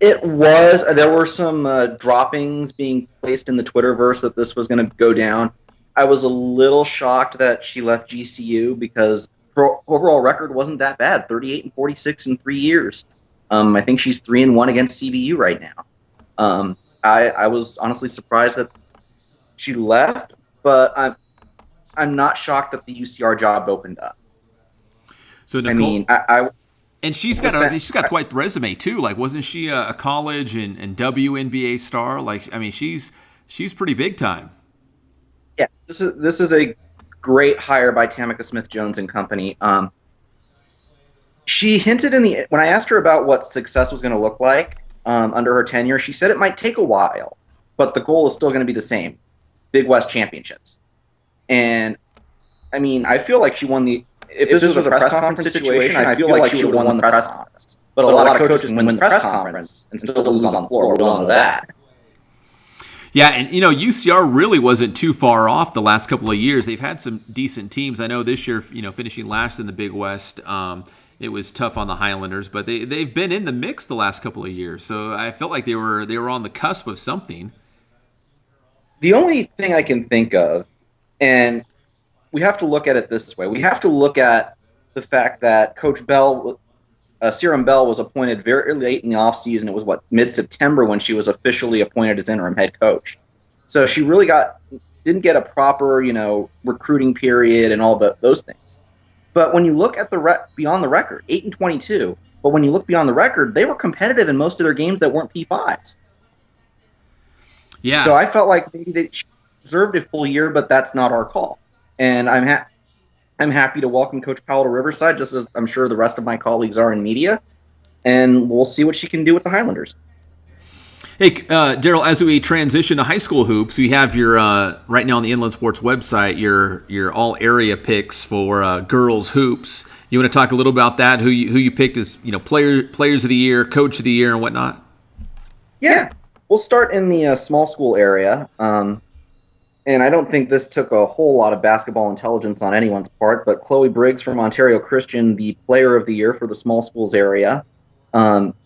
It was. There were some droppings being placed in the Twitterverse that this was going to go down. I was a little shocked that she left GCU because her overall record wasn't that bad, 38-46 in 3 years. I think she's 3-1 against CBU right now. I was honestly surprised that she left, but I'm not shocked that the UCR job opened up. So Nicole, and she's got quite the resume too. Like, wasn't she a college and WNBA star? Like, I mean, she's pretty big time. Yeah, this is a great hire by Tamika Smith-Jones and company. She hinted when I asked her about what success was going to look like under her tenure, she said it might take a while, but the goal is still going to be the same: Big West championships. And I mean, I feel like she won the. If this was a press conference situation, I feel like she would have won the press conference. But a lot of coaches win the press conference and still lose on the floor. We all know that. Yeah, and UCR really wasn't too far off the last couple of years. They've had some decent teams. I know this year, finishing last in the Big West, it was tough on the Highlanders, but they've been in the mix the last couple of years. So I felt like they were on the cusp of something. The only thing I can think of, and we have to look at it this way. We have to look at the fact that Coach Bell Ciaran Bell was appointed very late in the offseason. It was, mid-September when she was officially appointed as interim head coach. So she really didn't get a proper, recruiting period and all those things. But when you look at beyond the record, 8-22, but when you look beyond the record, they were competitive in most of their games that weren't P5s. Yeah. So I felt like maybe they deserved a full year, but that's not our call. And I'm happy to welcome Coach Powell to Riverside, just as I'm sure the rest of my colleagues are in media. And we'll see what she can do with the Highlanders. Hey, Derryl, as we transition to high school hoops, we have your, right now on the Inland Sports website, your all-area picks for girls hoops. You want to talk a little about that, who you picked as players of the year, coach of the year, and whatnot? Yeah. We'll start in the small school area. And I don't think this took a whole lot of basketball intelligence on anyone's part, but Chloe Briggs from Ontario Christian, the player of the year for the small schools area.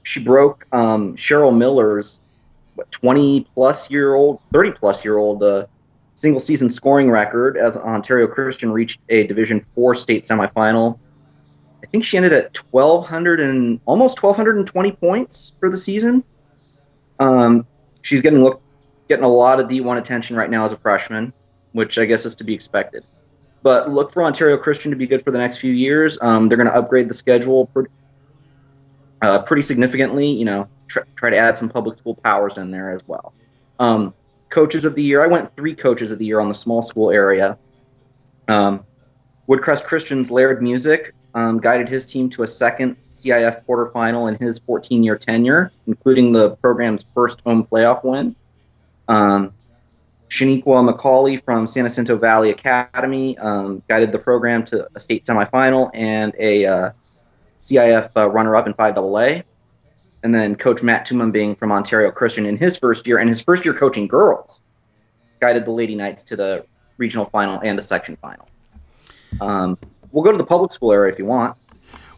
She broke Cheryl Miller's 30-plus year old single season scoring record as Ontario Christian reached a Division IV state semifinal. I think she ended at almost 1,220 points for the season. She's getting a lot of D1 attention right now as a freshman, which I guess is to be expected. But look for Ontario Christian to be good for the next few years. They're going to upgrade the schedule pretty significantly, try to add some public school powers in there as well. Coaches of the year, I went 3 coaches of the year on the small school area. Woodcrest Christian's Laird Music guided his team to a second CIF quarterfinal in his 14-year tenure, including the program's first home playoff win. Shaniqua McCauley from San Jacinto Valley Academy guided the program to a state semifinal and a CIF runner-up in 5AA. And then Coach Matt Tumambing from Ontario Christian in his first year, and his first year coaching girls, guided the Lady Knights to the regional final and a section final. We'll go to the public school area if you want.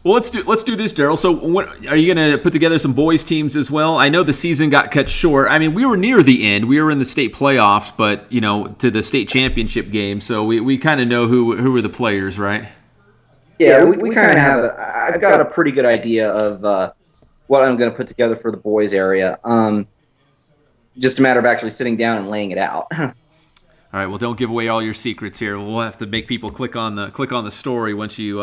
Well, let's do this, Derryl. So, what are you going to put together some boys teams as well? I know the season got cut short. I mean, we were near the end. We were in the state playoffs, but to the state championship game. So we kind of know who were the players, right? Yeah, we kind of have. I've got a pretty good idea of what I'm going to put together for the boys area. Just a matter of actually sitting down and laying it out. All right. Well, don't give away all your secrets here. We'll have to make people click on the story once you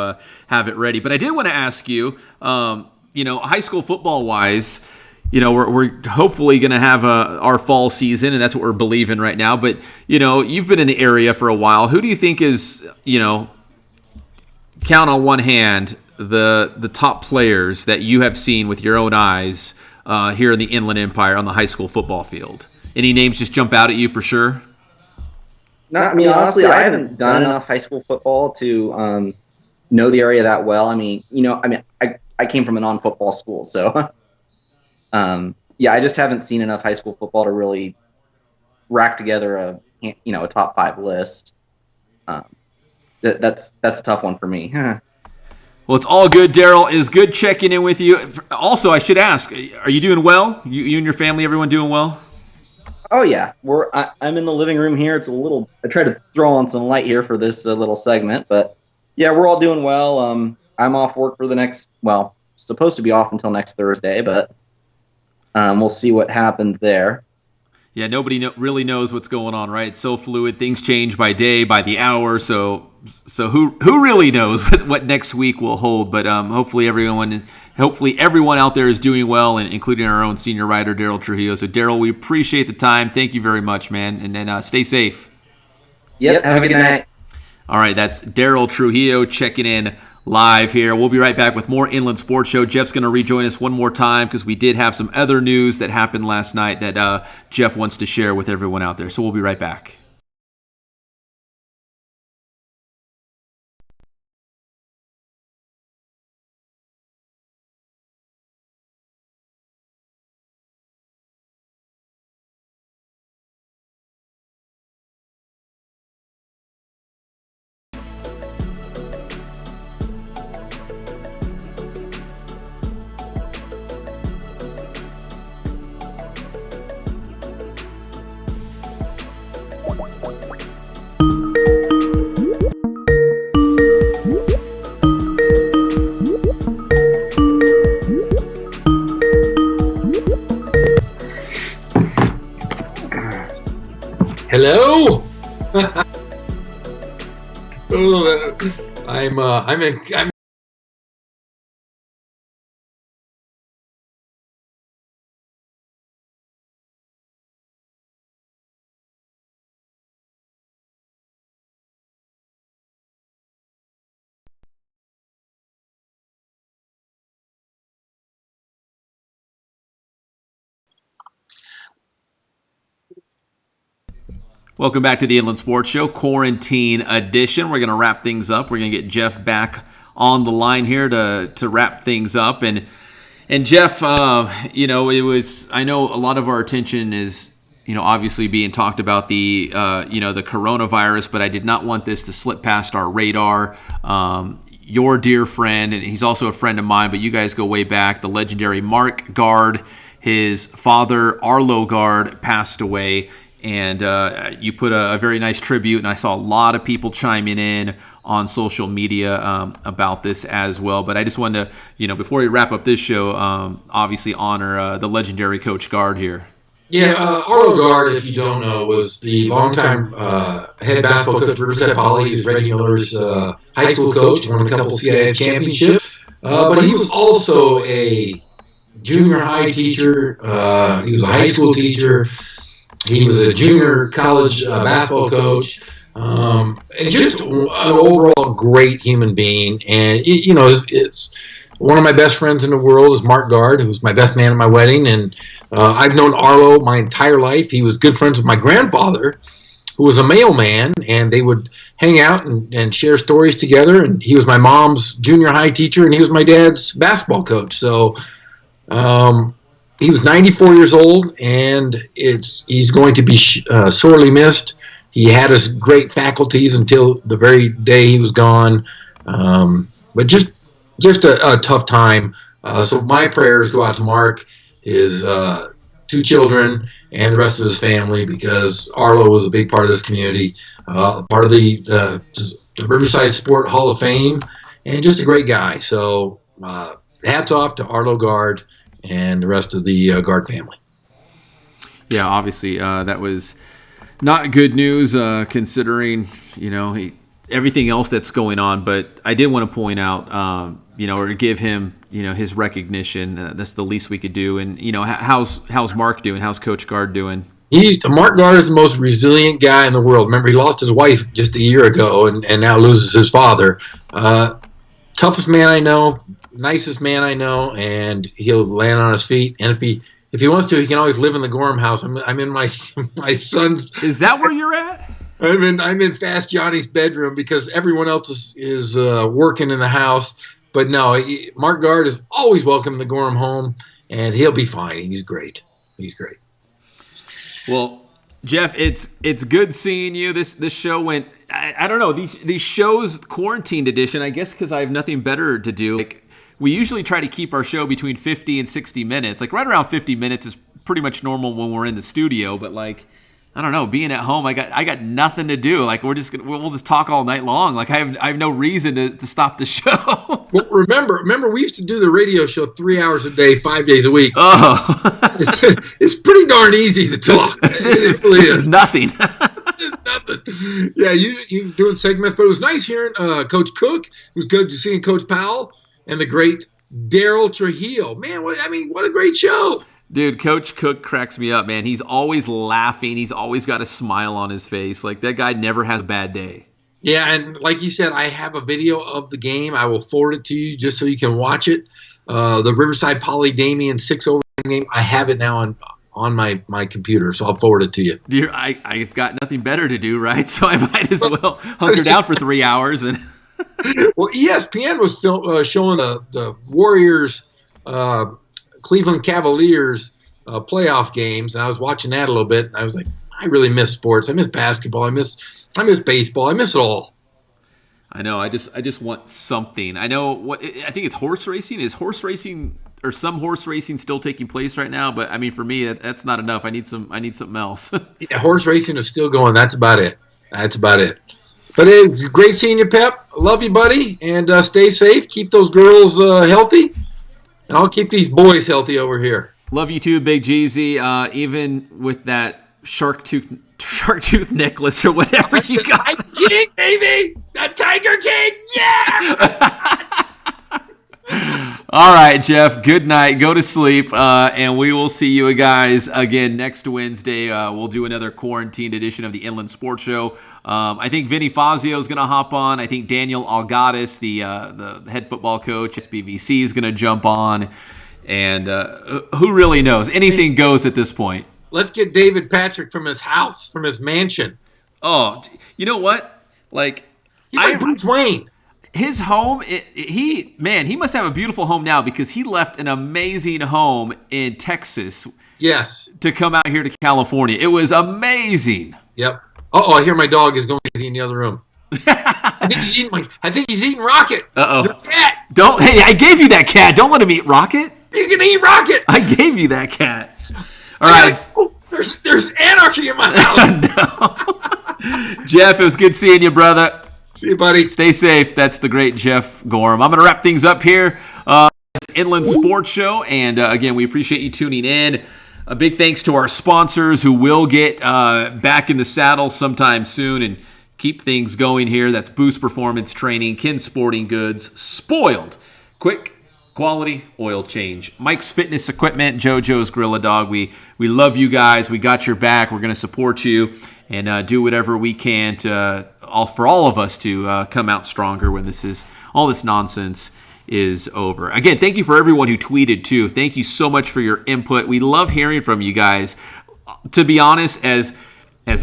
have it ready. But I did want to ask you, high school football wise, we're hopefully going to have our fall season, and that's what we're believing right now. But you've been in the area for a while. Who do you think is count on one hand the top players that you have seen with your own eyes here in the Inland Empire on the high school football field? Any names just jump out at you for sure? No, I mean, honestly, I haven't done enough high school football to know the area that well. I came from a non-football school, so I just haven't seen enough high school football to really rack together a top 5 list. That's a tough one for me. Well, it's all good, Derryl. It is good checking in with you. Also, I should ask, are you doing well? You and your family, everyone doing well? Oh yeah, I'm in the living room here. It's I tried to throw on some light here for this little segment, but yeah, we're all doing well. I'm off work for supposed to be off until next Thursday, but we'll see what happens there. Yeah, nobody really knows what's going on, right? It's so fluid. Things change by day, by the hour. So who really knows what next week will hold? But hopefully everyone out there is doing well, and including our own senior writer, Derryl Trujillo. So, Derryl, we appreciate the time. Thank you very much, man. And then stay safe. Yep, have a good night. All right, that's Derryl Trujillo checking in live here. We'll be right back with more Inland Sports Show. Jeff's going to rejoin us one more time because we did have some other news that happened last night that Jeff wants to share with everyone out there. So we'll be right back. I'm Welcome back to the Inland Sports Show, Quarantine Edition. We're going to wrap things up. We're going to get Jeff back on the line here to wrap things up. And Jeff, it was, I know a lot of our attention is, obviously being talked about the coronavirus, but I did not want this to slip past our radar. Your dear friend, and he's also a friend of mine, but you guys go way back, the legendary Mark Guard, his father, Arlo Guard, passed away. And you put a very nice tribute, and I saw a lot of people chiming in on social media about this as well. But I just wanted to, before we wrap up this show, obviously honor the legendary Coach Guard here. Yeah, Arlo Guard, if you don't know, was the longtime head basketball coach for Riverside Poly. He was Reggie Miller's high school coach, won a couple CIF championships. But he was also a junior high teacher. He was a high school teacher. He was a junior college basketball coach, and just an overall great human being. And it's one of my best friends in the world is Mark Guard, who was my best man at my wedding. And I've known Arlo my entire life. He was good friends with my grandfather, who was a mailman, and they would hang out and share stories together. And he was my mom's junior high teacher, and he was my dad's basketball coach. So. He was 94 years old, and he's going to be sorely missed. He had his great faculties until the very day he was gone, but just a tough time. So my prayers go out to Mark, his 2 children, and the rest of his family, because Arlo was a big part of this community, part of the Riverside Sport Hall of Fame, and just a great guy. So hats off to Arlo Guard and the rest of the Guard family. Yeah, obviously that was not good news considering, everything else that's going on. But I did want to point out, or give him, his recognition. That's the least we could do. And, how's Mark doing? How's Coach Guard doing? Mark Guard is the most resilient guy in the world. Remember, he lost his wife just a year ago and now loses his father. Toughest man I know. Nicest man I know, and he'll land on his feet. And if he wants to, he can always live in the Gorham house. I'm in my son's. Is that where you're at? I'm in Fast Johnny's bedroom because everyone else is working in the house. But no, Mark Guard is always welcome in the Gorham home, and he'll be fine. He's great. He's great. Well, Jeff, it's good seeing you. This show went. I don't know, these shows, quarantined edition. I guess because I have nothing better to do. We usually try to keep our show between 50 and 60 minutes. Right around 50 minutes is pretty much normal when we're in the studio. But I don't know, being at home, I got nothing to do. We'll just talk all night long. I have no reason to stop the show. Well, remember, we used to do the radio show 3 hours a day, 5 days a week. Oh, it's pretty darn easy to talk. This is nothing. It's nothing. Yeah, you doing segments, but it was nice hearing Coach Cook. It was good to seeing Coach Powell. And the great Derryl Trujillo. Man, what a great show. Dude, Coach Cook cracks me up, man. He's always laughing. He's always got a smile on his face. That guy never has a bad day. Yeah, and like you said, I have a video of the game. I will forward it to you just so you can watch it. The Riverside Poly Damien 6 overtime game. I have it now on my computer, so I'll forward it to you. Dear, I've got nothing better to do, right? So I might as well hunker down for 3 hours and... Well, ESPN was showing the Warriors, Cleveland Cavaliers playoff games, and I was watching that a little bit, and I was like, I really miss sports. I miss basketball. I miss baseball. I miss it all. I know. I just want something. I know I think it's horse racing. Is horse racing or some horse racing still taking place right now? But for me, that's not enough. I need something else. Yeah, horse racing is still going. That's about it. But hey, great seeing you, Pep. Love you, buddy, and stay safe. Keep those girls healthy, and I'll keep these boys healthy over here. Love you too, Big Jeezy. Even with that shark tooth necklace or whatever you got. Tiger King, baby! The Tiger King, yeah! All right, Jeff, good night. Go to sleep, and we will see you guys again next Wednesday. We'll do another quarantined edition of the Inland Sports Show. I think Vinny Fazio is going to hop on. I think Daniel Algatis, the head football coach, SBVC, is going to jump on. And who really knows? Anything goes at this point. Let's get David Patrick from his house, from his mansion. Oh, you know what? Like, He's like Bruce Wayne. His home, he must have a beautiful home now because he left an amazing home in Texas. Yes. To come out here to California. It was amazing. Yep. Uh-oh, I hear my dog is going crazy in the other room. I think he's eating Rocket. Uh-oh. The cat. Hey, I gave you that cat. Don't let him eat Rocket. He's going to eat Rocket. I gave you that cat. All right. There's anarchy in my house. No. Jeff, it was good seeing you, brother. See you, buddy. Stay safe. That's the great Jeff Gorham. I'm going to wrap things up here. It's Inland Sports Show. And again, we appreciate you tuning in. A big thanks to our sponsors who will get back in the saddle sometime soon and keep things going here. That's Boost Performance Training, Kin Sporting Goods, Spoiled, Quick Quality Oil Change, Mike's Fitness Equipment, JoJo's Gorilla Dog. We love you guys. We got your back. We're going to support you and do whatever we can for all of us to come out stronger when all this nonsense is over. Again, thank you for everyone who tweeted too. Thank you so much for your input. We love hearing from you guys. To be honest, as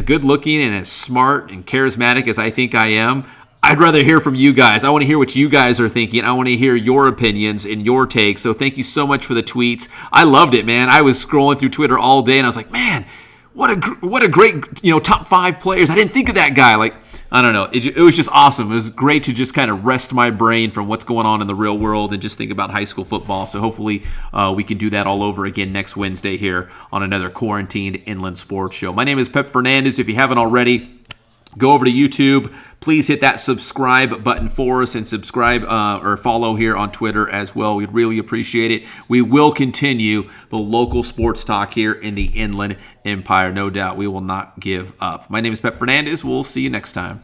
good looking and as smart and charismatic as I think I am, I'd rather hear from you guys. I want to hear what you guys are thinking. I want to hear your opinions and your takes. So thank you so much for the tweets. I loved it, man. I was scrolling through Twitter all day and I was like, man, what a great, top 5 players. I didn't think of that guy. Like, I don't know. It was just awesome. It was great to just kind of rest my brain from what's going on in the real world and just think about high school football. So hopefully we can do that all over again next Wednesday here on another Quarantined Inland Sports Show. My name is Pep Fernandez. If you haven't already, go over to YouTube. Please hit that subscribe button for us and subscribe or follow here on Twitter as well. We'd really appreciate it. We will continue the local sports talk here in the Inland Empire. No doubt we will not give up. My name is Pep Fernandez. We'll see you next time.